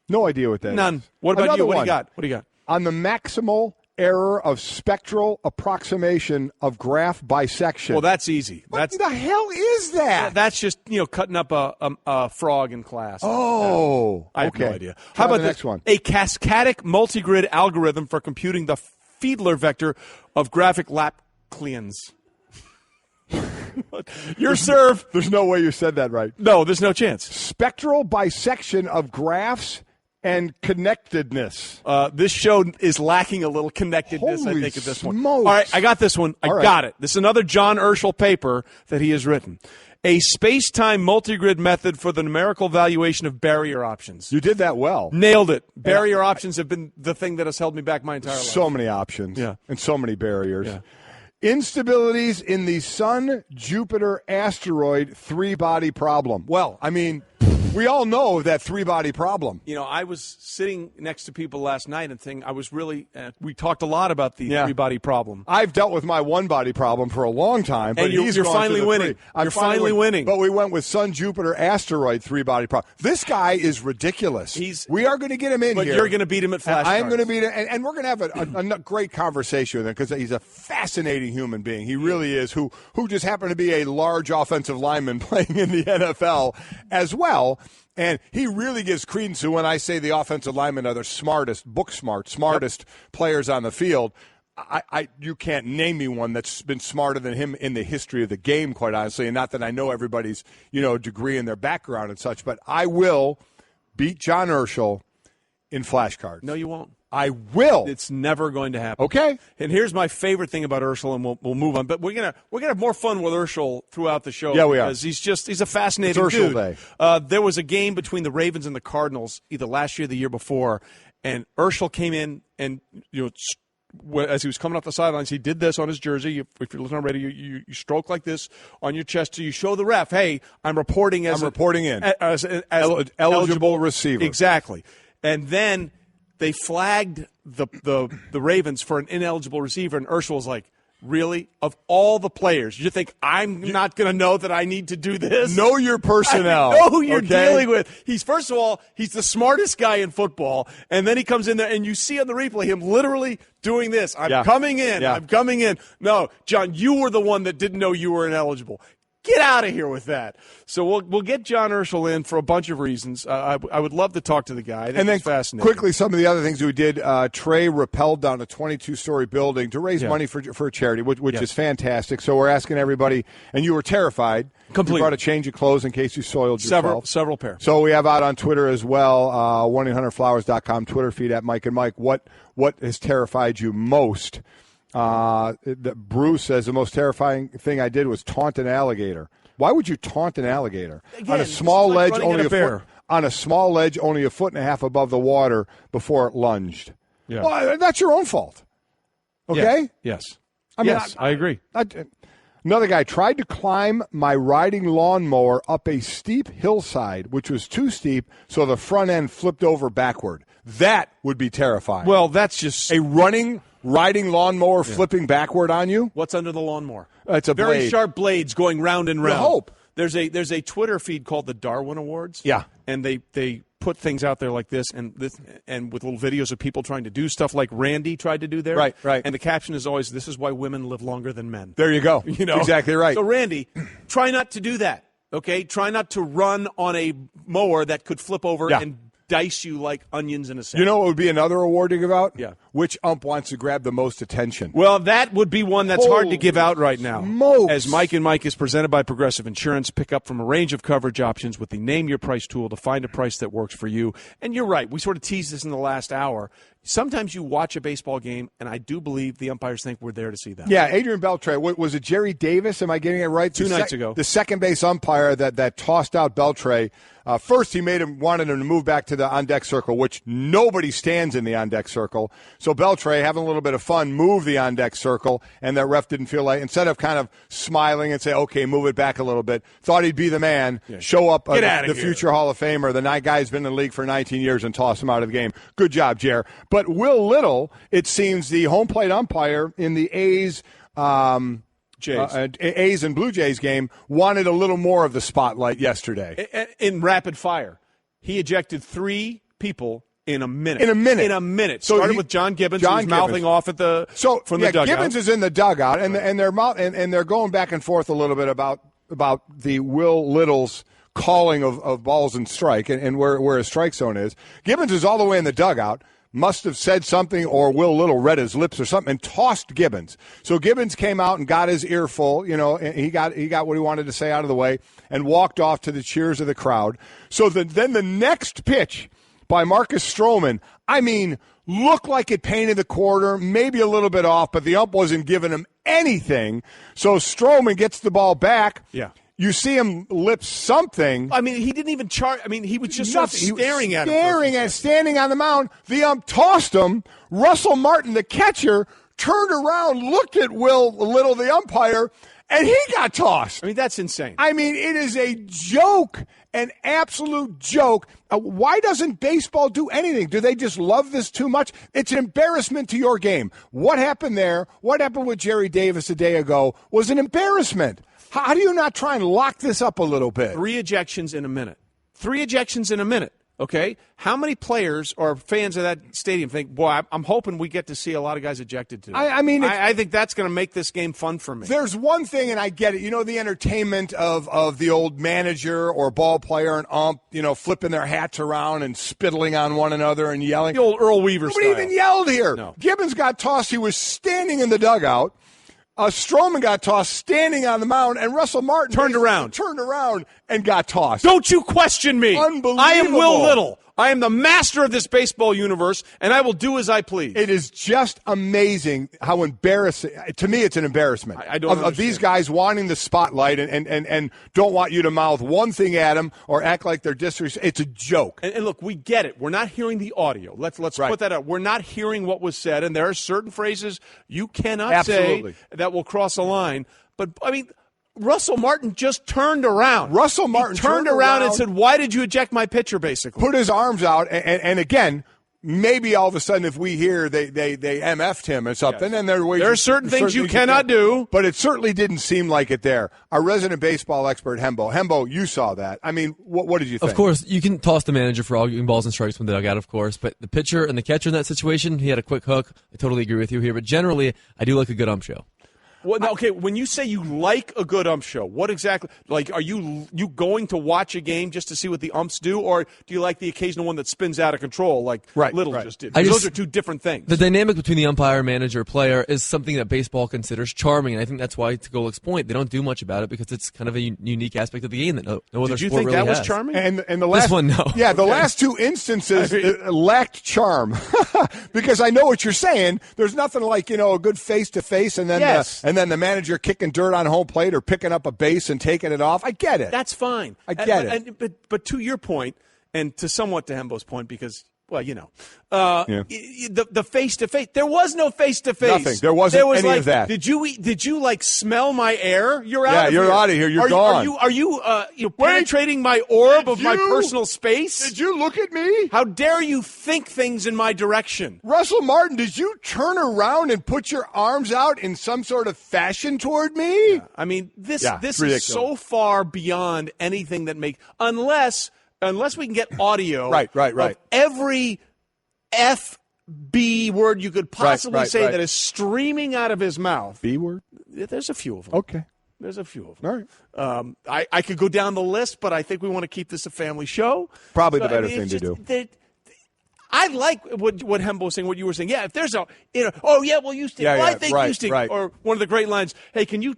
No idea what that is. None. What about you? What do you got? On the maximal error of spectral approximation of graph bisection. Well, that's easy. What the hell is that? That's just cutting up a frog in class. Oh, I have no idea. How about the next one? A cascadic multigrid algorithm for computing the Fiedler vector of graphic Laplacians. Your serve. There's no way you said that right. No, there's no chance. Spectral bisection of graphs and connectedness. This show is lacking a little connectedness, Holy I think, at this one. smokes. All right, I got this one. I got it. This is another John Urschel paper that he has written. A space-time multigrid method for the numerical valuation of barrier options. You did that well. Nailed it. Barrier options have been the thing that has held me back my entire life. So many options. Yeah. And so many barriers. Yeah. Instabilities in the Sun-Jupiter asteroid three-body problem. Well, I mean, we all know that three-body problem. You know, I was sitting next to people last night and thinking I was really we talked a lot about the three-body problem. I've dealt with my one-body problem for a long time. But and you're finally winning. You're finally winning. But we went with Sun-Jupiter asteroid three-body problem. This guy is ridiculous. We are going to get him in but here. But you're going to beat him at flashcards. I'm going to beat him, and we're going to have a great conversation with him because he's a fascinating human being. He really is, who just happened to be a large offensive lineman playing in the NFL as well. And he really gives credence to when I say the offensive linemen are the smartest players on the field. You can't name me one that's been smarter than him in the history of the game, quite honestly. And not that I know everybody's degree and their background and such, but I will beat John Urschel in flashcards. No, you won't. I will. It's never going to happen. Okay. And here's my favorite thing about Urschel, and we'll move on. But we're gonna have more fun with Urschel throughout the show. Yeah, we are. Because he's a fascinating it's Urschel dude. Day. There was a game between the Ravens and the Cardinals either last year or the year before, and Urschel came in and as he was coming off the sidelines, he did this on his jersey. If you're listening on radio, you stroke like this on your chest, so you show the ref, "Hey, I'm reporting in as eligible receiver." Exactly, and then they flagged the Ravens for an ineligible receiver, and Urschel was like, really? Of all the players, you think I'm not going to know that I need to do this? Know your personnel. I know who you're dealing with. First of all, he's the smartest guy in football, and then he comes in there, and you see on the replay him literally doing this. I'm coming in. I'm coming in. No, John, you were the one that didn't know you were ineligible. Get out of here with that. So we'll get John Urschel in for a bunch of reasons. I would love to talk to the guy. I think it's fascinating. Quickly, some of the other things we did. Trey rappelled down a 22-story building to raise money for a charity, which is fantastic. So we're asking everybody, and you were terrified. Completely. You brought a change of clothes in case you soiled yourself. Several pair. So we have out on Twitter as well, 1-800-Flowers.com Twitter feed at Mike and Mike. What has terrified you most? Bruce says the most terrifying thing I did was taunt an alligator. Why would you taunt an alligator? Again, on a small ledge, only a foot. On a small ledge, only a foot and a half above the water before it lunged. Yeah. Well, that's your own fault. Okay? Yes. I agree. Another guy tried to climb my riding lawnmower up a steep hillside, which was too steep, so the front end flipped over backward. That would be terrifying. Well, that's just a riding lawnmower flipping backward on you. What's under the lawnmower? It's a very blade. sharp blades going round and round. You hope. There's a Twitter feed called the Darwin Awards. Yeah, and they put things out there like this and with little videos of people trying to do stuff like Randy tried to do there. Right. And the caption is always, "This is why women live longer than men." There you go. Exactly right. So Randy, try not to do that. Okay, try not to run on a mower that could flip over and dice you like onions in a salad. You know what would be another award to give out? Yeah. Which ump wants to grab the most attention? Well, that would be one that's hard to give out right now. Smokes. As Mike and Mike is presented by Progressive Insurance, pick up from a range of coverage options with the Name Your Price tool to find a price that works for you. And you're right. We sort of teased this in the last hour. Sometimes you watch a baseball game, and I do believe the umpires think we're there to see that. Yeah, Adrian Beltre. Was it Jerry Davis? Am I getting it right? Two nights ago. The second base umpire that tossed out Beltre. First, he wanted him to move back to the on-deck circle, which nobody stands in the on-deck circle. So Beltre, having a little bit of fun, moved the on-deck circle, and that ref didn't feel like, instead of kind of smiling and say, okay, move it back a little bit, thought he'd be the man, show up the future Hall of Famer, the guy's been in the league for 19 years, and toss him out of the game. Good job, Jer. But Will Little, it seems the home plate umpire in the A's and Blue Jays game, wanted a little more of the spotlight yesterday. In rapid fire, he ejected 3 people in a minute. So started with John Gibbons, who was mouthing off from the dugout. Gibbons is in the dugout, and they're going back and forth a little bit about the Will Little's calling of balls and strike and where his strike zone is. Gibbons is all the way in the dugout. must have said something, or Will Little read his lips or something and tossed Gibbons. So Gibbons came out and got his earful, and he got what he wanted to say out of the way and walked off to the cheers of the crowd. So then the next pitch by Marcus Stroman, looked like it painted the corner, maybe a little bit off, but the ump wasn't giving him anything. So Stroman gets the ball back. Yeah. You see him lip something. He didn't even charge. He was just sort of staring at him. Standing on the mound. The ump tossed him. Russell Martin, the catcher, turned around, looked at Will Little, the umpire, and he got tossed. That's insane. It is a joke, an absolute joke. Why doesn't baseball do anything? Do they just love this too much? It's an embarrassment to your game. What happened there, what happened with Jerry Davis a day ago, was an embarrassment. How do you not try and lock this up a little bit? 3 ejections in a minute. Okay? How many players or fans of that stadium think, boy, I'm hoping we get to see a lot of guys ejected today? I think that's going to make this game fun for me. There's one thing, and I get it. The entertainment of the old manager or ball player and ump, flipping their hats around and spittling on one another and yelling. The old Earl Weaver style. Nobody even yelled here. No. Gibbons got tossed. He was standing in the dugout. Stroman got tossed standing on the mound, and Russell Martin turned around and got tossed. Don't you question me. Unbelievable. I am Will Little. I am the master of this baseball universe, and I will do as I please. It is just amazing how embarrassing. To me, it's an embarrassment. I don't of these guys wanting the spotlight and don't want you to mouth one thing at them or act like they're disrespectful. It's a joke. And look, we get it. We're not hearing the audio. Let's put that out. We're not hearing what was said, and there are certain phrases you cannot say that will cross a line. But, Russell Martin just turned around. He turned around and said, why did you eject my pitcher, basically? Put his arms out, and again, maybe all of a sudden if we hear they MF'd him or something, then there are certain things you cannot do. But it certainly didn't seem like it there. Our resident baseball expert, Hembo, you saw that. What did you think? Of course, you can toss the manager for arguing balls and strikes from the dugout, of course, but the pitcher and the catcher in that situation, he had a quick hook. I totally agree with you here, but generally, I do like a good ump show. Well, now, okay, when you say you like a good ump show, what exactly? Are you going to watch a game just to see what the umps do, or do you like the occasional one that spins out of control like Little just did? Those are two different things. The dynamic between the umpire, manager, player is something that baseball considers charming, and I think that's why, to Golik's point, they don't do much about it because it's kind of a unique aspect of the game that no other Did you sport think really that was has. charming? And the last this one, no. Yeah, the last two instances lacked charm because I know what you're saying. There's nothing like a good face-to-face and then the manager kicking dirt on home plate or picking up a base and taking it off. I get it. That's fine. I get it. But to your point, and to somewhat to Hembo's point, because, the face-to-face, there was no face-to-face. Nothing. There wasn't any of that. Did you smell my air? You're out of here. Yeah, you're out of here. You're gone. Are you penetrating my orb of my personal space? Did you look at me? How dare you think things in my direction? Russell Martin, did you turn around and put your arms out in some sort of fashion toward me? Yeah. This is so far beyond anything that makes unless we can get audio of every FB word you could possibly say that is streaming out of his mouth. B word? There's a few of them. Okay. There's a few of them. All right. I could go down the list, but I think we want to keep this a family show. Probably the better thing to do. I like what Hembo was saying, what you were saying. Yeah, if there's you stink. I think you stink. Right. Or one of the great lines, hey, can you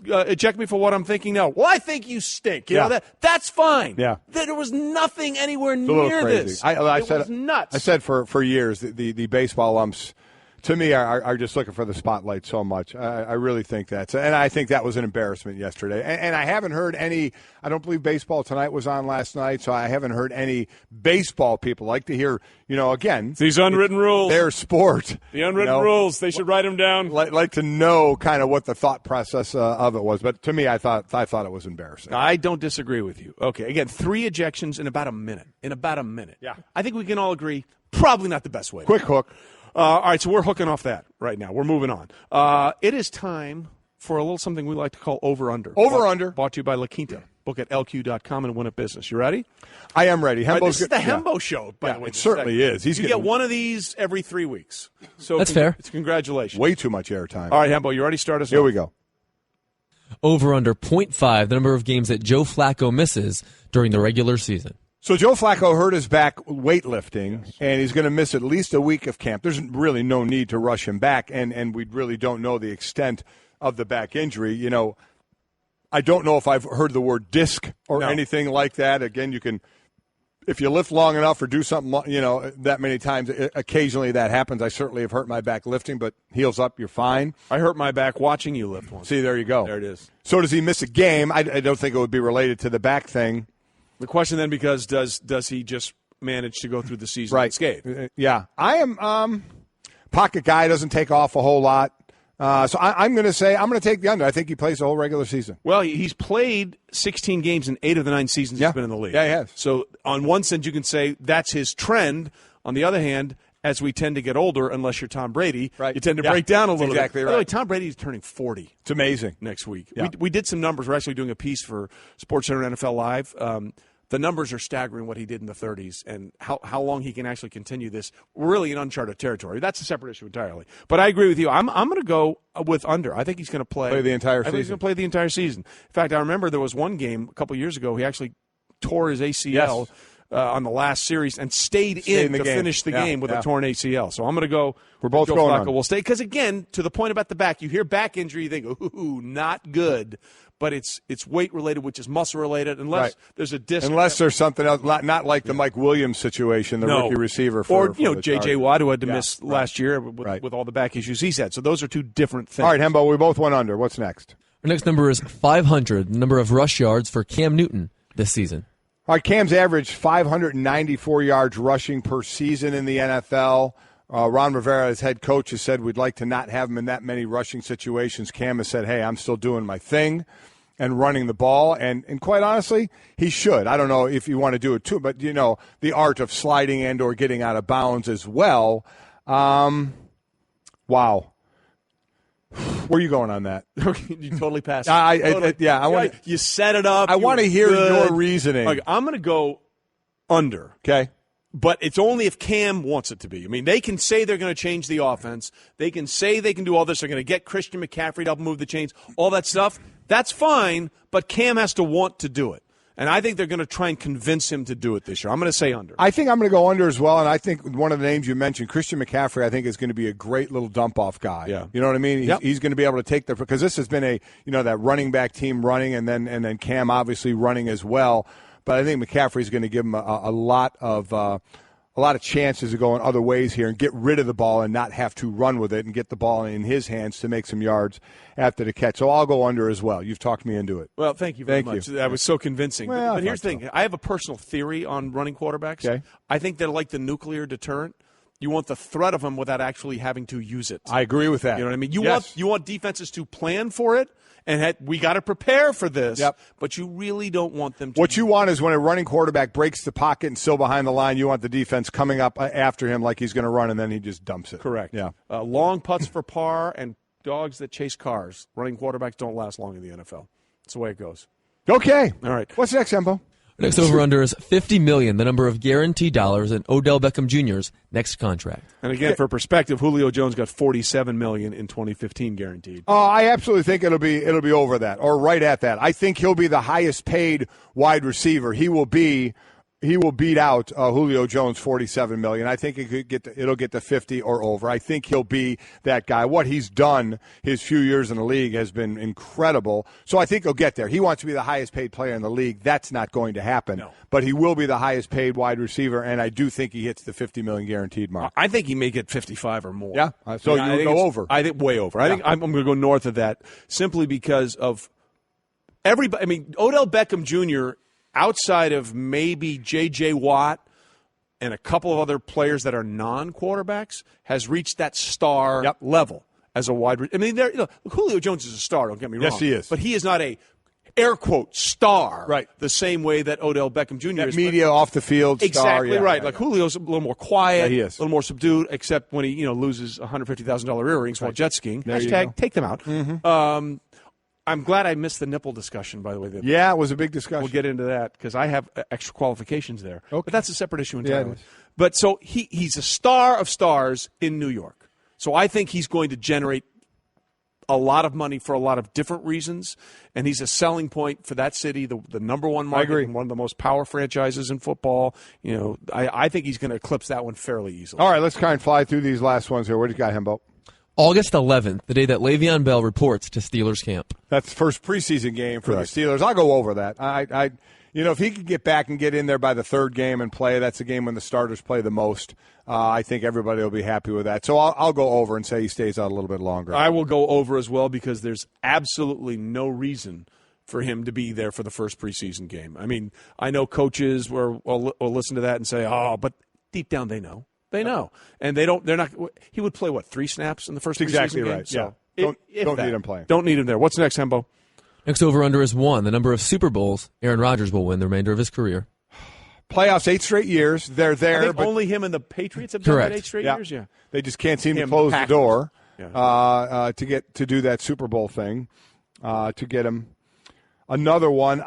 eject me for what I'm thinking now? Well, I think you stink. You know that's fine. Yeah. There was nothing anywhere near this. It was nuts. I said for years the baseball umps, to me, are just looking for the spotlight so much. I really think that's – and I think that was an embarrassment yesterday. And I haven't heard any – I don't believe Baseball Tonight was on last night, so I haven't heard any baseball people like to hear, again – these unwritten rules. Their sport. The unwritten rules. They should write them down. Like to know kind of what the thought process of it was. But to me, I thought it was embarrassing. I don't disagree with you. Okay, again, 3 ejections in about a minute. Yeah. I think we can all agree probably not the best way. Quick hook. All right, so we're hooking off that right now. We're moving on. It is time for a little something we like to call over-under. Over-under. Brought to you by La Quinta. Book at LQ.com and win a business. You ready? I am ready. This is the Hembo show, by the way. It certainly is. You get one of these every 3 weeks. So that's fair. It's congratulations. Way too much airtime. All right, Hembo, you ready? Start us off. Here we go. Over under 0.5, the number of games that Joe Flacco misses during the regular season. So Joe Flacco hurt his back weightlifting, and he's going to miss at least a week of camp. There's really no need to rush him back, and we really don't know the extent of the back injury. You know, I don't know if I've heard the word disc or anything like that. Again, you can, if you lift long enough or do something, you know, that many times, occasionally that happens. I certainly have hurt my back lifting, but heals up, you're fine. I hurt my back watching you lift once. See, there you go. There it is. So does he miss a game? I don't think it would be related to the back thing. The question then becomes, does he just manage to go through the season unscathed? Yeah. I am pocket guy, doesn't take off a whole lot. So I'm going to say I'm going to take the under. I think he plays the whole regular season. Well, he's played 16 games in 8 of the 9 seasons he's been in the league. Yeah, he has. So on one sense, you can say that's his trend. On the other hand, as we tend to get older, unless you're Tom Brady, you tend to break down a little bit. Exactly right. By the way, Tom Brady is turning 40. It's amazing. Next week. Yeah. We did some numbers. We're actually doing a piece for SportsCenter NFL Live. The numbers are staggering what he did in the 30s and how long he can actually continue this. We're really in uncharted territory. That's a separate issue entirely. But I agree with you. I'm going to go with under. I think he's going to play the entire season. I think he's going to play the entire season. In fact, I remember there was one game a couple years ago. He actually tore his ACL on the last series and stayed in to finish the game with a torn ACL. So I'm going to go. We're both Joe going Flacco on. will stay because, again, to the point about the back, you hear back injury, you think, ooh, not good. But it's weight related, which is muscle related, unless there's a disc. Unless there's something else, not like the Mike Williams situation, the rookie receiver. Or J.J. Watt, who had to miss last year with all the back issues he's had. So those are two different things. All right, Hembo, we both went under. What's next? Our next number is 500, number of rush yards for Cam Newton this season. All right, Cam's averaged 594 yards rushing per season in the NFL. Ron Rivera, as head coach, has said we'd like to not have him in that many rushing situations. Cam has said, hey, I'm still doing my thing and running the ball. And quite honestly, he should. I don't know if you want to do it too, but, you know, the art of sliding and or getting out of bounds as well. Wow. Where are you going on that? You totally passed. You set it up. I want to hear your reasoning. Okay, I'm going to go under. Okay. But it's only if Cam wants it to be. I mean, they can say they're going to change the offense. They can say they can do all this. They're going to get Christian McCaffrey to help move the chains. All that stuff, that's fine, but Cam has to want to do it. And I think they're going to try and convince him to do it this year. I'm going to say under. I think I'm going to go under as well, and I think one of the names you mentioned, Christian McCaffrey, I think is going to be a great little dump-off guy. Yeah. You know what I mean? He's going to be able to take the – because this has been that running back team running and then Cam obviously running as well. But I think McCaffrey's going to give him a lot of chances of going other ways here and get rid of the ball and not have to run with it and get the ball in his hands to make some yards after the catch. So I'll go under as well. You've talked me into it. Well, thank you very much. That was so convincing. Well, but here's the thing. I have a personal theory on running quarterbacks. Okay. I think they're like the nuclear deterrent. You want the threat of them without actually having to use it. I agree with that. You know what I mean? You want defenses to plan for it. And we got to prepare for this, but you really don't want them to. What you want is when a running quarterback breaks the pocket and still behind the line, you want the defense coming up after him like he's going to run, and then he just dumps it. Correct. Yeah. Long putts for par and dogs that chase cars. Running quarterbacks don't last long in the NFL. That's the way it goes. Okay. All right. What's next, Embo? Next over-under is $50 million, the number of guaranteed dollars in Odell Beckham Jr.'s next contract. And again, for perspective, Julio Jones got $47 million in 2015 guaranteed. I absolutely think it'll be over that or right at that. I think he'll be the highest paid wide receiver. He will beat out Julio Jones $47 million. I think it'll get to 50 or over. I think he'll be that guy. What he's done his few years in the league has been incredible. So I think he'll get there. He wants to be the highest paid player in the league. That's not going to happen. No. But he will be the highest paid wide receiver, and I do think he hits the $50 million guaranteed mark. I think he may get 55 or more. Yeah. So you go over. I think way over. I think I'm going to go north of that simply because of everybody. I mean, Odell Beckham Jr., outside of maybe J.J. Watt and a couple of other players that are non-quarterbacks, has reached that star level as a wide receiver. I mean, Julio Jones is a star, don't get me wrong. Yes, he is. But he is not a, air quote, star. Right. The same way that Odell Beckham Jr. is. Media off the field star. Exactly right. Julio's a little more quiet, he is. a little more subdued, except when he loses $150,000 earrings while jet skiing. There you Hashtag go. take them out. Mm-hmm. I'm glad I missed the nipple discussion, by the way. Yeah, it was a big discussion. We'll get into that because I have extra qualifications there. Okay. But that's a separate issue entirely. Yeah, but so he's a star of stars in New York. So I think he's going to generate a lot of money for a lot of different reasons, and he's a selling point for that city, the number one market, and one of the most power franchises in football. I think he's going to eclipse that one fairly easily. All right, let's try and fly through these last ones here. What do you got, Hembo? August 11th, the day that Le'Veon Bell reports to Steelers camp. That's the first preseason game for the Steelers. I'll go over that. If he could get back and get in there by the third game and play, that's a game when the starters play the most. I think everybody will be happy with that. So I'll go over and say he stays out a little bit longer. I will go over as well because there's absolutely no reason for him to be there for the first preseason game. I mean, I know coaches will listen to that and say, "Oh," but deep down they know. They know, and they're not. He would play 3 snaps in the first exactly preseason game. Right. So don't need him playing. Don't need him there. What's next, Hembo? Next over-under is 1. The number of Super Bowls Aaron Rodgers will win the remainder of his career. Playoffs 8 straight years. They're there. I think but only him and the Patriots have done that 8 straight years. Yeah, they just can't seem to close the door to do that Super Bowl thing. To get him another one.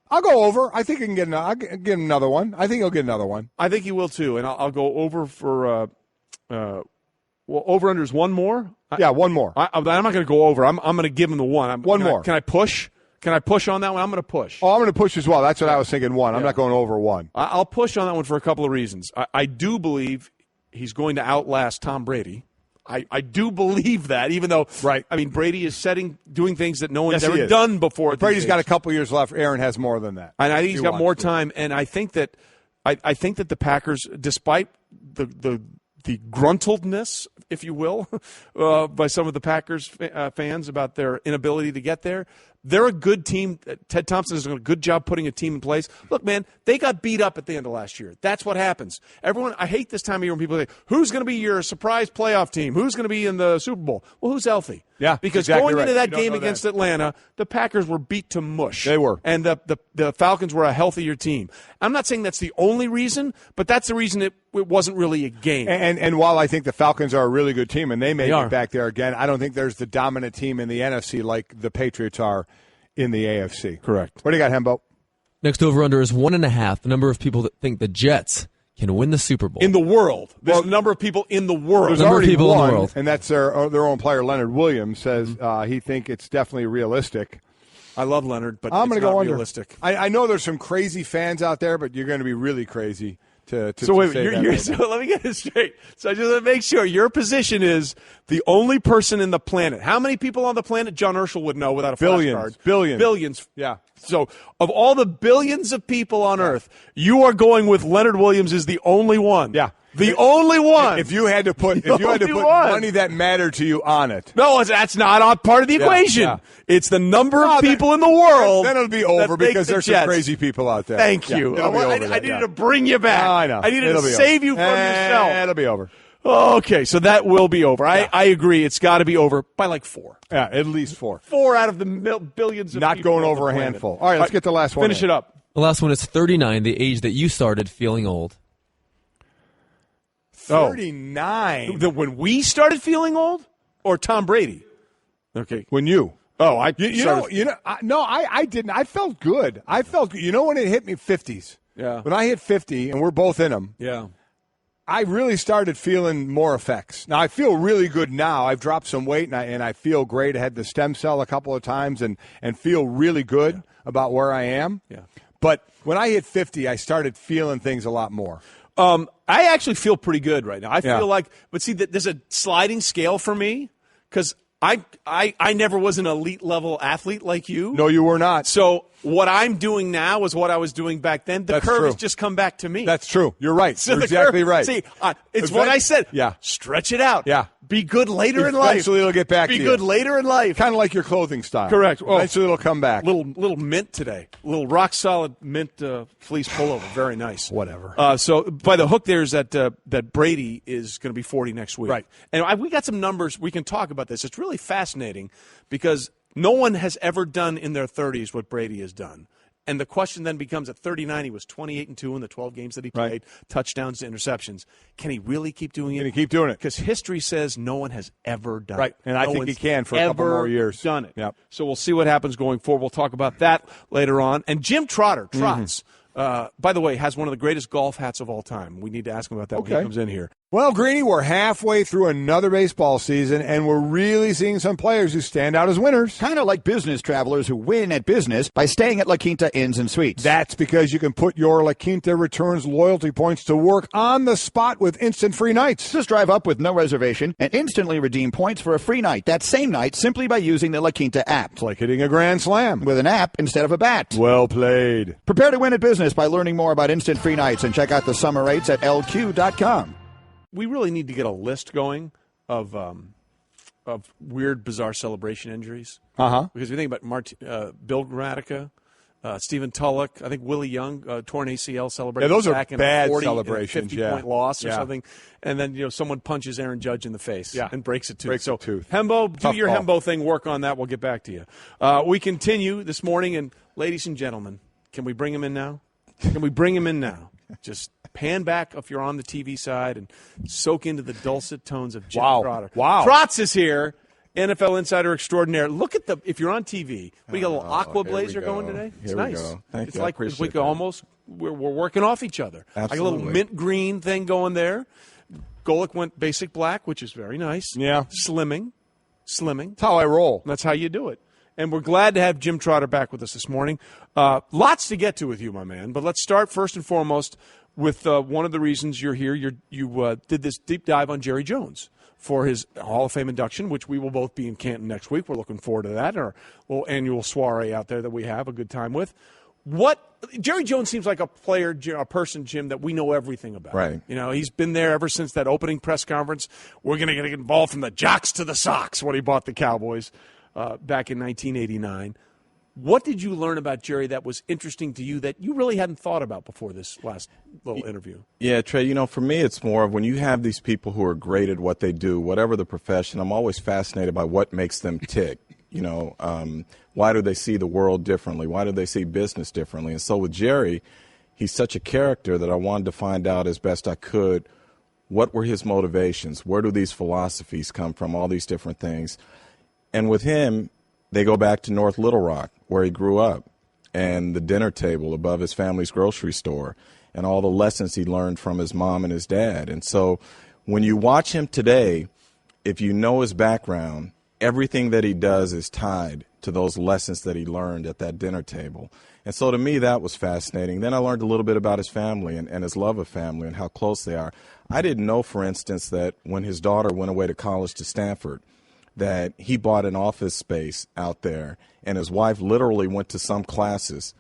I'll go over. I think I'll get another one. I think he'll get another one. I think he will too, and I'll go over for. Over under is one more. One more. I'm not going to go over. I'm going to give him the one. One more. Can I push? Can I push on that one? I'm going to push. Oh, I'm going to push as well. That's what I was thinking. One. I'm not going over one. I'll push on that one for a couple of reasons. I do believe he's going to outlast Tom Brady. I do believe that, even though Brady is doing things that no one's ever done before. Brady's got a couple years left. Aaron has more than that. And I think he's got more time. And I think that the Packers, despite the gruntledness, if you will, by some of the Packers fans about their inability to get there, they're a good team. Ted Thompson has done a good job putting a team in place. Look, man, they got beat up at the end of last year. That's what happens. I hate this time of year when people say, who's going to be your surprise playoff team? Who's going to be in the Super Bowl? Well, who's healthy? Yeah, because going into that game against Atlanta, the Packers were beat to mush. They were. And the Falcons were a healthier team. I'm not saying that's the only reason, but that's the reason it wasn't really a game. And while I think the Falcons are a really good team and they may get back there again, I don't think there's the dominant team in the NFC like the Patriots are in the AFC. Correct. What do you got, Hembo? Next over-under is 1.5. The number of people that think the Jets can win the Super Bowl. In the world. There's a number of people in the world. There's already people in the world. And that's their own player, Leonard Williams, says he think it's definitely realistic. I love Leonard, but I'm it's go not realistic. I know there's some crazy fans out there, but you're going to be really crazy to so wait, say that right so let me get this straight. So I just want to make sure your position is the only person in the planet. How many people on the planet John Urschel would know without a flashcard? Billions. Yeah. So of all the billions of people on Earth, you are going with Leonard Williams is the only one. Yeah. The only one. If you had to put money that mattered to you on it. No, that's not part of the equation. Yeah. It's the number of people in the world. Then it'll be over because there's some crazy people out there. Thank you. I needed to bring you back. I know. I needed to save you from yourself. It'll be over. Okay, so that will be over. I agree. It's got to be over by 4. Yeah, at least 4. 4 out of the billions of not people. Not going over a handful. All right, let's get the last one. Finish it up. The last one is 39, the age that you started feeling old. 39. When we started feeling old, or Tom Brady? Okay, when you. Oh, I didn't. I felt good. You know when it hit me 50s. Yeah. When I hit 50, and we're both in them. Yeah. I really started feeling more effects. Now I feel really good now. I've dropped some weight and I feel great. I had the stem cell a couple of times and feel really good about where I am. Yeah. But when I hit 50, I started feeling things a lot more. I actually feel pretty good right now. I feel like, but see, there's a sliding scale for me because I never was an elite level athlete like you. No, you were not. So what I'm doing now is what I was doing back then. The curve has just come back to me. That's true. You're right. So You're exactly right. See, it's what I said. Yeah. Stretch it out. Yeah. Be good later in life. Eventually it'll get back to you. Be good later in life. Kind of like your clothing style. Correct. Eventually it'll come back. Little mint today. Little rock solid mint fleece pullover. Very nice. Whatever. So by the hook there is that Brady is going to be 40 next week. Right. And we got some numbers. We can talk about this. It's really fascinating because no one has ever done in their 30s what Brady has done. And the question then becomes, at 39, he was 28-2 in the 12 games that he played, touchdowns to interceptions. Can he really keep doing it? Can he keep doing it? Because history says no one has ever done it. Right, and I think he can for a couple more years. Done it. Yep. So we'll see what happens going forward. We'll talk about that later on. And Jim Trotter, by the way, has one of the greatest golf hats of all time. We need to ask him about that when he comes in here. Well, Greeny, we're halfway through another baseball season, and we're really seeing some players who stand out as winners. Kind of like business travelers who win at business by staying at La Quinta Inns and Suites. That's because you can put your La Quinta Returns loyalty points to work on the spot with instant free nights. Just drive up with no reservation and instantly redeem points for a free night that same night simply by using the La Quinta app. It's like hitting a grand slam. With an app instead of a bat. Well played. Prepare to win at business by learning more about instant free nights and check out the summer rates at lq.com. We really need to get a list going of weird, bizarre celebration injuries. Because we think about Bill Gramatica, Stephen Tulloch, I think Willie Young, torn ACL celebration. Yeah, those are back in bad 40, celebrations. 50-point loss or something, and then someone punches Aaron Judge in the face and breaks a tooth. Breaks a tooth. Hembo, Tough do your call. Hembo thing. Work on that. We'll get back to you. We continue this morning, and ladies and gentlemen, can we bring him in now? Can we bring him in now? Just pan back if you're on the TV side and soak into the dulcet tones of Jim Trotter. Wow. Trotz is here, NFL insider extraordinaire. Look at if you're on TV, we got a little aqua blazer going today. It's Here nice. We go. Thank it's you. like we could almost we're working off each other. Absolutely. Like a little mint green thing going there. Golick went basic black, which is very nice. Yeah. Slimming. That's how I roll. That's how you do it. And we're glad to have Jim Trotter back with us this morning. Lots to get to with you, my man. But let's start first and foremost with one of the reasons you're here. You did this deep dive on Jerry Jones for his Hall of Fame induction, which we will both be in Canton next week. We're looking forward to that, our little annual soiree out there that we have a good time with. Jerry Jones seems like a person, Jim, that we know everything about. Right. He's been there ever since that opening press conference. We're going to get involved from the jocks to the socks when he bought the Cowboys back in 1989. What did you learn about Jerry that was interesting to you that you really hadn't thought about before this last little interview? Yeah, Trey, for me it's more of when you have these people who are great at what they do, whatever the profession, I'm always fascinated by what makes them tick. Why do they see the world differently? Why do they see business differently? And so with Jerry, he's such a character that I wanted to find out as best I could what were his motivations? Where do these philosophies come from? All these different things. And with him, they go back to North Little Rock, where he grew up, and the dinner table above his family's grocery store, and all the lessons he learned from his mom and his dad. And so when you watch him today, if you know his background, everything that he does is tied to those lessons that he learned at that dinner table. And so to me, that was fascinating. Then I learned a little bit about his family and his love of family and how close they are. I didn't know, for instance, that when his daughter went away to college to Stanford, that he bought an office space out there, and his wife literally went to some classes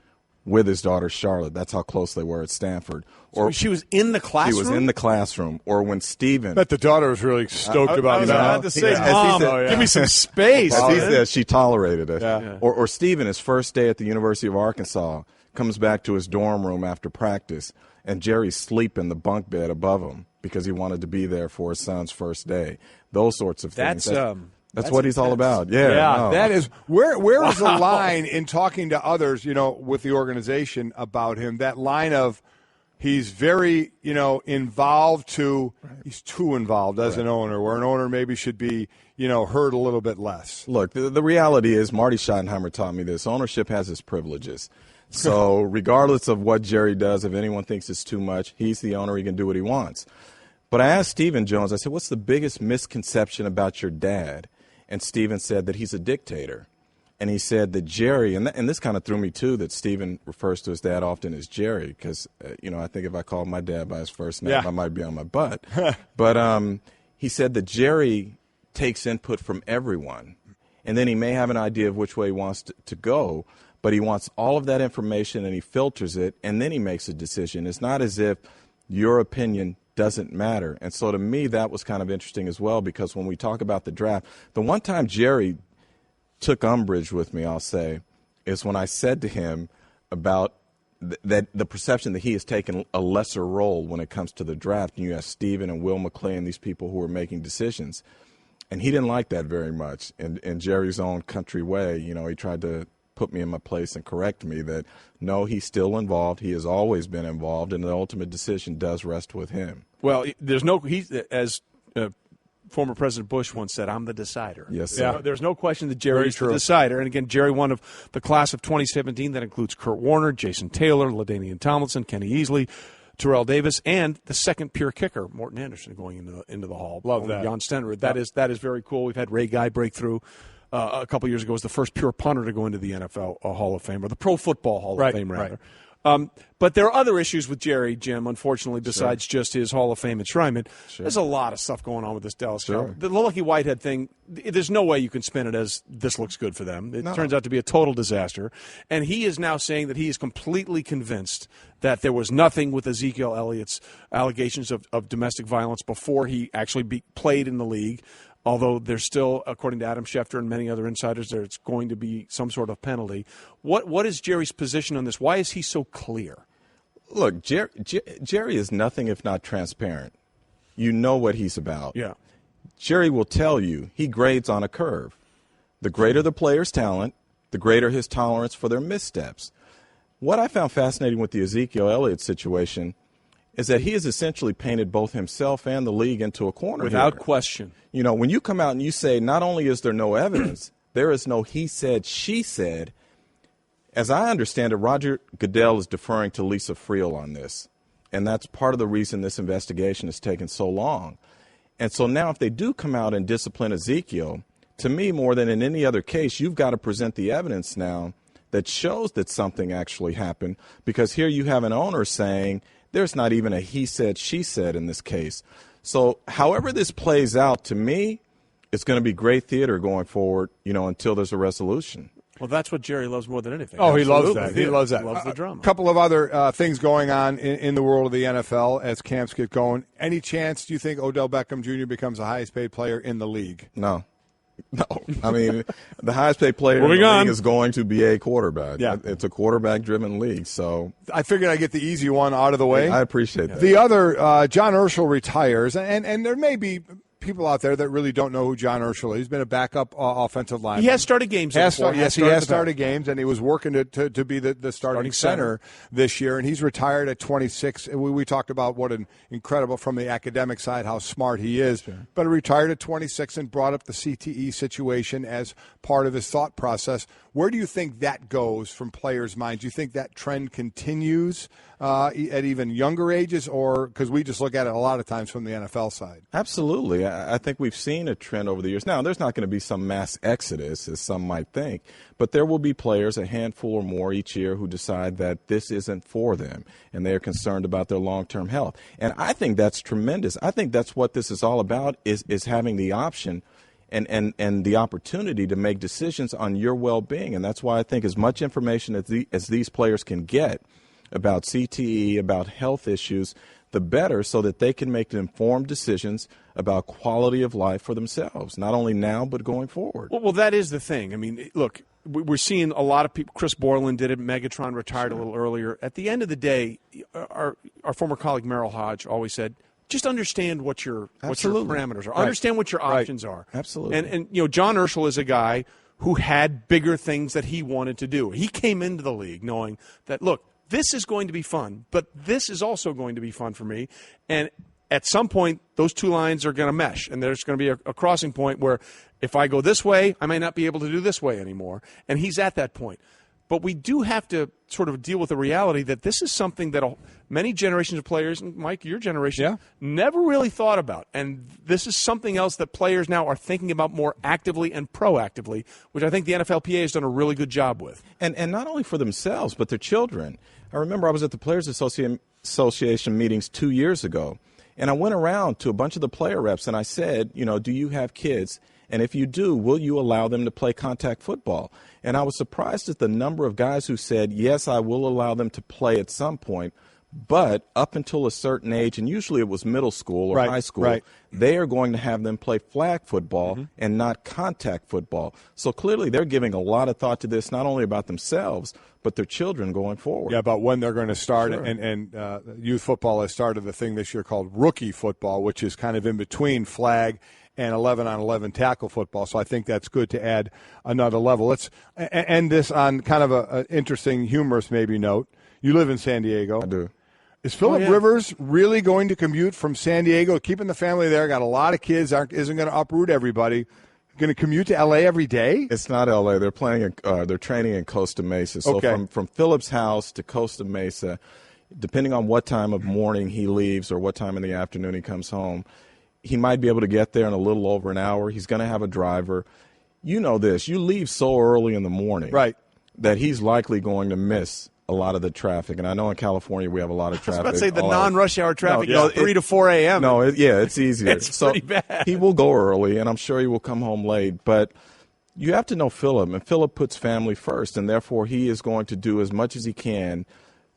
with his daughter Charlotte. That's how close they were at Stanford. So she was in the classroom? She was in the classroom. Or when Stephen... Bet the daughter was really stoked about I was that. about to say, Mom, give me some space. As he said, she tolerated it. Yeah. Or Stephen, his first day at the University of Arkansas, comes back to his dorm room after practice, and Jerry's sleeping in the bunk bed above him because he wanted to be there for his son's first day. Those sorts of things. That's what he's all about. Yeah. That is where is the line in talking to others, with the organization about him? That line of he's very, involved he's too involved as an owner, where an owner maybe should be, heard a little bit less. Look, the reality is, Marty Schottenheimer taught me this. Ownership has its privileges. So regardless of what Jerry does, if anyone thinks it's too much, he's the owner. He can do what he wants. But I asked Stephen Jones, I said, what's the biggest misconception about your dad? And Stephen said that he's a dictator. And he said that Jerry, and this kind of threw me too, that Stephen refers to his dad often as Jerry, because, I think if I called my dad by his first name, I might be on my butt. But he said that Jerry takes input from everyone. And then he may have an idea of which way he wants to go, but he wants all of that information and he filters it, and then he makes a decision. It's not as if your opinion doesn't matter. And so to me, that was kind of interesting as well, because when we talk about the draft, the one time Jerry took umbrage with me, I'll say, is when I said to him about that the perception that he has taken a lesser role when it comes to the draft. And you have Stephen and Will McClay and these people who are making decisions. And he didn't like that very much. In Jerry's own country way, he tried to put me in my place and correct me that, no, he's still involved. He has always been involved, and the ultimate decision does rest with him. Well, as former President Bush once said, I'm the decider. Yes, sir. Yeah. There's no question that Jerry is the decider. And again, Jerry, one of the class of 2017, that includes Kurt Warner, Jason Taylor, LaDainian Tomlinson, Kenny Easley, Terrell Davis, and the second pure kicker, Morton Anderson, going into the Hall. Love that. Jan Stenrud. That is very cool. We've had Ray Guy break through. A couple years ago, was the first pure punter to go into the NFL Hall of Fame, or the Pro Football Hall of Fame, rather. But there are other issues with Jerry, Jim, unfortunately, besides just his Hall of Fame enshrinement. There's a lot of stuff going on with this Dallas Cowboys. The Lucky Whitehead thing, there's no way you can spin it as this looks good for them. It turns out to be a total disaster. And he is now saying that he is completely convinced that there was nothing with Ezekiel Elliott's allegations of domestic violence before he actually played in the league. Although there's still, according to Adam Schefter and many other insiders, there's going to be some sort of penalty. What is Jerry's position on this? Why is he so clear? Look, Jerry is nothing if not transparent. You know what he's about. Yeah. Jerry will tell you he grades on a curve. The greater the player's talent, the greater his tolerance for their missteps. What I found fascinating with the Ezekiel Elliott situation is that he has essentially painted both himself and the league into a corner. Without question. You know, when you come out and you say not only is there no evidence, there is no he said, she said. As I understand it, Roger Goodell is deferring to Lisa Friel on this. And that's part of the reason this investigation has taken so long. And so now if they do come out and discipline Ezekiel, to me, more than in any other case, you've got to present the evidence now that shows that something actually happened. Because here you have an owner saying, there's not even a he said, she said in this case. So however this plays out, to me, it's going to be great theater going forward, until there's a resolution. Well, that's what Jerry loves more than anything. Oh, he loves that. He loves that. He loves the drama. A couple of other things going on in the world of the NFL as camps get going. Any chance, do you think Odell Beckham Jr. becomes the highest paid player in the league? No. I mean, the highest paid player in the league is going to be a quarterback. Yeah. It's a quarterback-driven league. So I figured I'd get the easy one out of the way. I appreciate that. The other, John Urschel retires, and there may be people out there that really don't know who John Urschel is. He's been a backup offensive lineman. He has started games. He has started games, and he was working to be the starting center this year, and he's retired at 26. We talked about what an incredible, from the academic side, how smart he is, but he retired at 26 and brought up the CTE situation as part of his thought process. Where do you think that goes from players' minds? Do you think that trend continues at even younger ages, or because we just look at it a lot of times from the NFL side? Absolutely. I think we've seen a trend over the years. Now, there's not going to be some mass exodus, as some might think, but there will be players, a handful or more each year, who decide that this isn't for them, and they're concerned about their long-term health. And I think that's tremendous. I think that's what this is all about, is having the option and the opportunity to make decisions on your well-being. And that's why I think as much information as these players can get about CTE, about health issues, the better, so that they can make informed decisions about quality of life for themselves, not only now but going forward. Well, that is the thing. I mean, look, we're seeing a lot of people. Chris Borland did it. Megatron retired a little earlier. At the end of the day, our former colleague Merrill Hodge always said, just understand what your parameters are. Right. Understand what your options are. Absolutely. And John Urschel is a guy who had bigger things that he wanted to do. He came into the league knowing that, look, this is going to be fun, but this is also going to be fun for me. And at some point, those two lines are going to mesh, and there's going to be a crossing point where if I go this way, I may not be able to do this way anymore. And he's at that point. But we do have to sort of deal with the reality that this is something that many generations of players, and Mike, your generation, never really thought about. And this is something else that players now are thinking about more actively and proactively, which I think the NFLPA has done a really good job with. And not only for themselves, but their children. I remember I was at the Players Association meetings 2 years ago, and I went around to a bunch of the player reps, and I said, do you have kids? And if you do, will you allow them to play contact football? And I was surprised at the number of guys who said, yes, I will allow them to play at some point, but up until a certain age, and usually it was middle school or high school, they are going to have them play flag football and not contact football. So clearly they're giving a lot of thought to this, not only about themselves, but their children going forward. Yeah, about when they're going to start. Sure. And youth football has started the thing this year called rookie football, which is kind of in between flag and 11-on-11 tackle football. So I think that's good to add another level. Let's end this on kind of an interesting, humorous maybe note. You live in San Diego. I do. Is Phillip Rivers really going to commute from San Diego, keeping the family there, got a lot of kids, isn't going to uproot everybody, going to commute to L.A. every day? It's not L.A. They're training in Costa Mesa. So from Phillip's house to Costa Mesa, depending on what time of morning he leaves or what time in the afternoon he comes home, he might be able to get there in a little over an hour. He's going to have a driver. You know this. You leave so early in the morning that he's likely going to miss a lot of the traffic. And I know in California we have a lot of traffic. I was about to say the non-rush hour traffic is 3 to 4 a.m. No, it's easier. It's pretty bad. He will go early, and I'm sure he will come home late. But you have to know Philip, and Philip puts family first, and therefore he is going to do as much as he can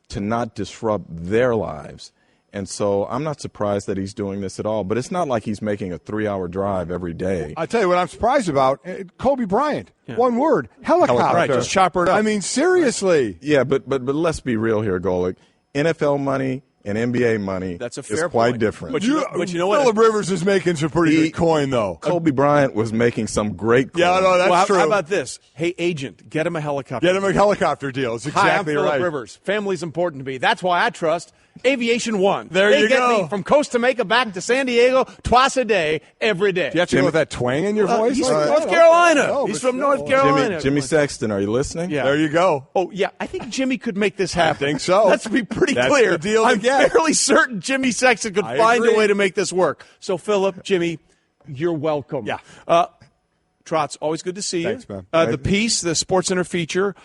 to not disrupt their lives. And so I'm not surprised that he's doing this at all. But it's not like he's making a 3-hour drive every day. I tell you what I'm surprised about, Kobe Bryant. Yeah. One word, helicopter. Right, just chopper it up. I mean, seriously. Yeah, but let's be real here, Golick. NFL money and NBA money is quite different. But you know what? Phillip Rivers is making some pretty good coin, though. Kobe Bryant was making some great coin. Yeah, no, that's true. How about this? Hey, agent, get him a helicopter. Get him a helicopter deal. It's exactly Hi, I'm right. Phillip Rivers. Family's important to me. That's why I trust Aviation One. There they you get go. Me from Costa Mesa back to San Diego twice a day, every day. Do you have to go with that twang in your voice? He's from North Carolina. He's from North Carolina. Jimmy Sexton, are you listening? Yeah. There you go. Oh, yeah. I think Jimmy could make this happen. I think so. Let's be pretty That's clear. the deal to I'm get. fairly certain Jimmy Sexton could find a way to make this work. So, Philip, Jimmy, you're welcome. Yeah. Trotz, always good to see you. Thanks, man. The piece, the SportsCenter feature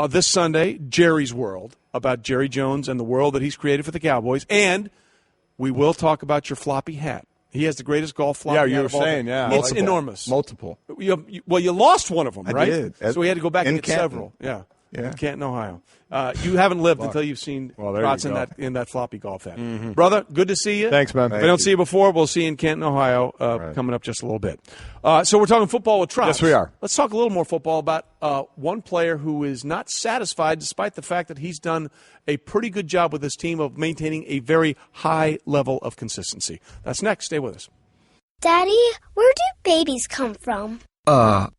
this Sunday, Jerry's World, about Jerry Jones and the world that he's created for the Cowboys. And we will talk about your floppy hat. He has the greatest golf floppy hat. Yeah, you were of all saying, time. yeah. It's enormous. Multiple. You lost one of them, right? I did. So we had to go back and get Canton. several. Yeah. In Canton, Ohio. You haven't lived until you've seen Trotz in that floppy golf hat. Mm-hmm. Brother, good to see you. Thanks, man. If I don't see you before, we'll see you in Canton, Ohio, coming up just a little bit. So we're talking football with Trotz. Yes, we are. Let's talk a little more football about one player who is not satisfied despite the fact that he's done a pretty good job with his team of maintaining a very high level of consistency. That's next. Stay with us. Daddy, where do babies come from? Honey?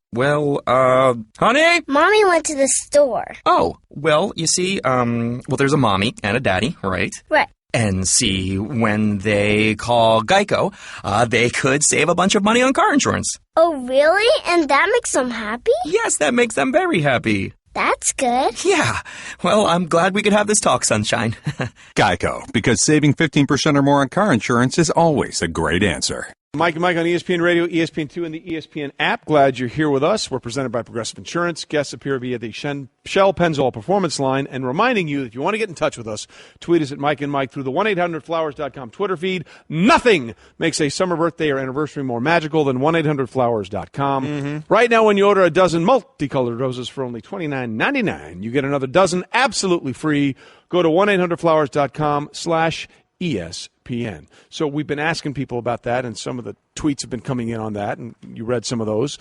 Mommy went to the store. Oh, well, you see, there's a mommy and a daddy, right? Right. And see, when they call Geico, they could save a bunch of money on car insurance. Oh, really? And that makes them happy? Yes, that makes them very happy. That's good. Yeah. Well, I'm glad we could have this talk, Sunshine. Geico, because saving 15% or more on car insurance is always a great answer. Mike and Mike on ESPN Radio, ESPN2, and the ESPN app. Glad you're here with us. We're presented by Progressive Insurance. Guests appear via the Shell Pennzoil Performance Line. And reminding you, if you want to get in touch with us, tweet us at Mike and Mike through the 1-800-Flowers.com Twitter feed. Nothing makes a summer birthday or anniversary more magical than 1-800-Flowers.com. Mm-hmm. Right now, when you order a dozen multicolored roses for only $29.99, you get another dozen absolutely free. Go to 1-800-Flowers.com/ESPN. So we've been asking people about that, and some of the tweets have been coming in on that, and you read some of those.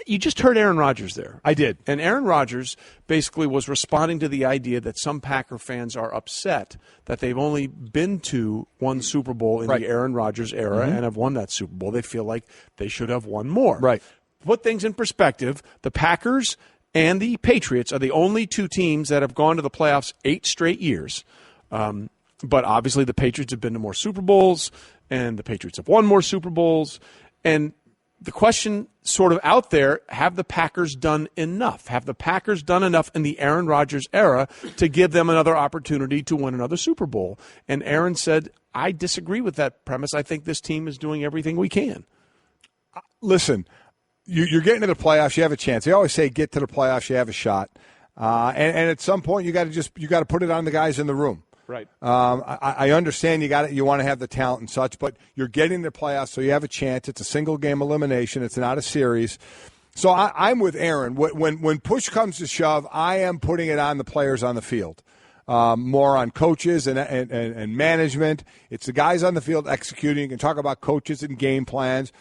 You just heard Aaron Rodgers there. I did. And Aaron Rodgers basically was responding to the idea that some Packer fans are upset that they've only been to one Super Bowl in the Aaron Rodgers era and have won that Super Bowl. They feel like they should have won more. Right. Put things in perspective, the Packers and the Patriots are the only two teams that have gone to the playoffs 8 straight years. But obviously the Patriots have been to more Super Bowls, and the Patriots have won more Super Bowls. And the question sort of out there, have the Packers done enough? Have the Packers done enough in the Aaron Rodgers era to give them another opportunity to win another Super Bowl? And Aaron said, I disagree with that premise. I think this team is doing everything we can. Listen, you're getting to the playoffs, you have a chance. They always say get to the playoffs, you have a shot. And at some point you got to put it on the guys in the room. Right. I understand you want to have the talent and such, but you're getting the playoffs, so you have a chance. It's a single game elimination. It's not a series. So I'm with Aaron. When push comes to shove, I am putting it on the players on the field. More on coaches and management. It's the guys on the field executing. You can talk about coaches and game plans.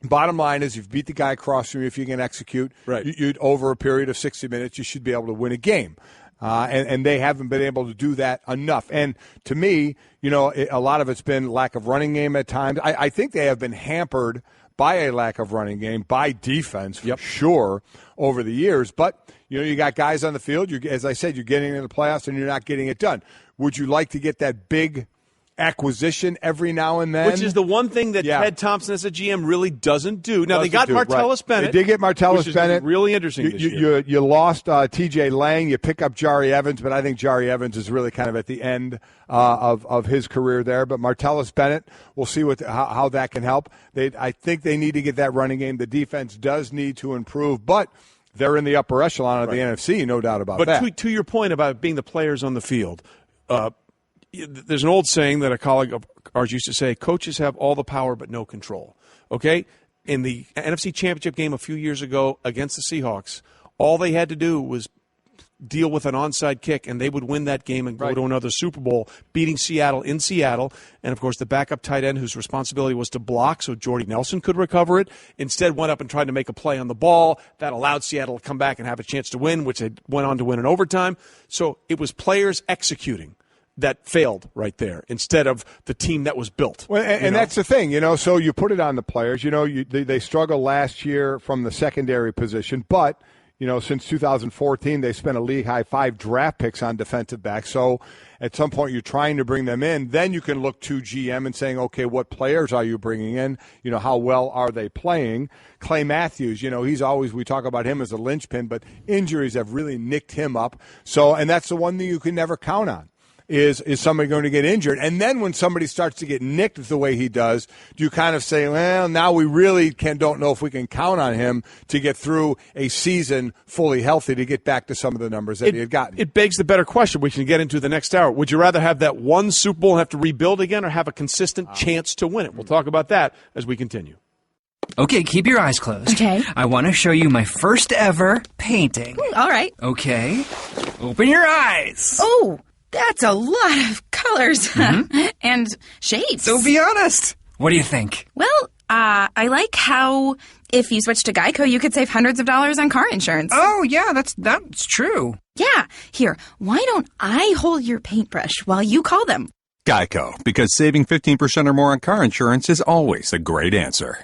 Bottom line is, you've beat the guy across from you. If you can execute, you'd over a period of 60 minutes, you should be able to win a game. And they haven't been able to do that enough. And to me, a lot of it's been lack of running game at times. I think they have been hampered by a lack of running game, by defense, for sure, over the years. But, you got guys on the field. As I said, you're getting into the playoffs and you're not getting it done. Would you like to get that big acquisition every now and then. Which is the one thing that Ted Thompson as a GM really doesn't do. Now, they got Martellus Bennett. They did get Martellus Bennett. Really interesting this year. You lost T.J. Lang. You pick up Jari Evans, but I think Jari Evans is really kind of at the end of his career there. But Martellus Bennett, we'll see how that can help. I think they need to get that running game. The defense does need to improve, but they're in the upper echelon of the NFC, no doubt about that. But to your point about being the players on the field, there's an old saying that a colleague of ours used to say, coaches have all the power but no control. Okay? In the NFC Championship game a few years ago against the Seahawks, all they had to do was deal with an onside kick, and they would win that game and go to another Super Bowl, beating Seattle in Seattle. And, of course, the backup tight end whose responsibility was to block so Jordy Nelson could recover it, instead went up and tried to make a play on the ball. That allowed Seattle to come back and have a chance to win, which they went on to win in overtime. So it was players executing that failed right there instead of the team that was built. Well, and that's the thing, so you put it on the players. They struggled last year from the secondary position, but since 2014, they spent a league-high 5 draft picks on defensive backs. So at some point, you're trying to bring them in. Then you can look to GM and saying, okay, what players are you bringing in? How well are they playing? Clay Matthews, he's always, we talk about him as a linchpin, but injuries have really nicked him up. And that's the one thing you can never count on. Is somebody going to get injured? And then when somebody starts to get nicked the way he does, do you kind of say, well, now we really don't know if we can count on him to get through a season fully healthy to get back to some of the numbers that he had gotten? It begs the better question we can get into the next hour. Would you rather have that one Super Bowl and have to rebuild again or have a consistent chance to win it? We'll talk about that as we continue. Okay, keep your eyes closed. Okay. I want to show you my first ever painting. All right. Okay. Open your eyes. Oh, that's a lot of colors and shades. So be honest. What do you think? Well, I like how if you switch to Geico, you could save hundreds of dollars on car insurance. Oh, yeah, that's true. Yeah. Here, why don't I hold your paintbrush while you call them? Geico, because saving 15% or more on car insurance is always a great answer.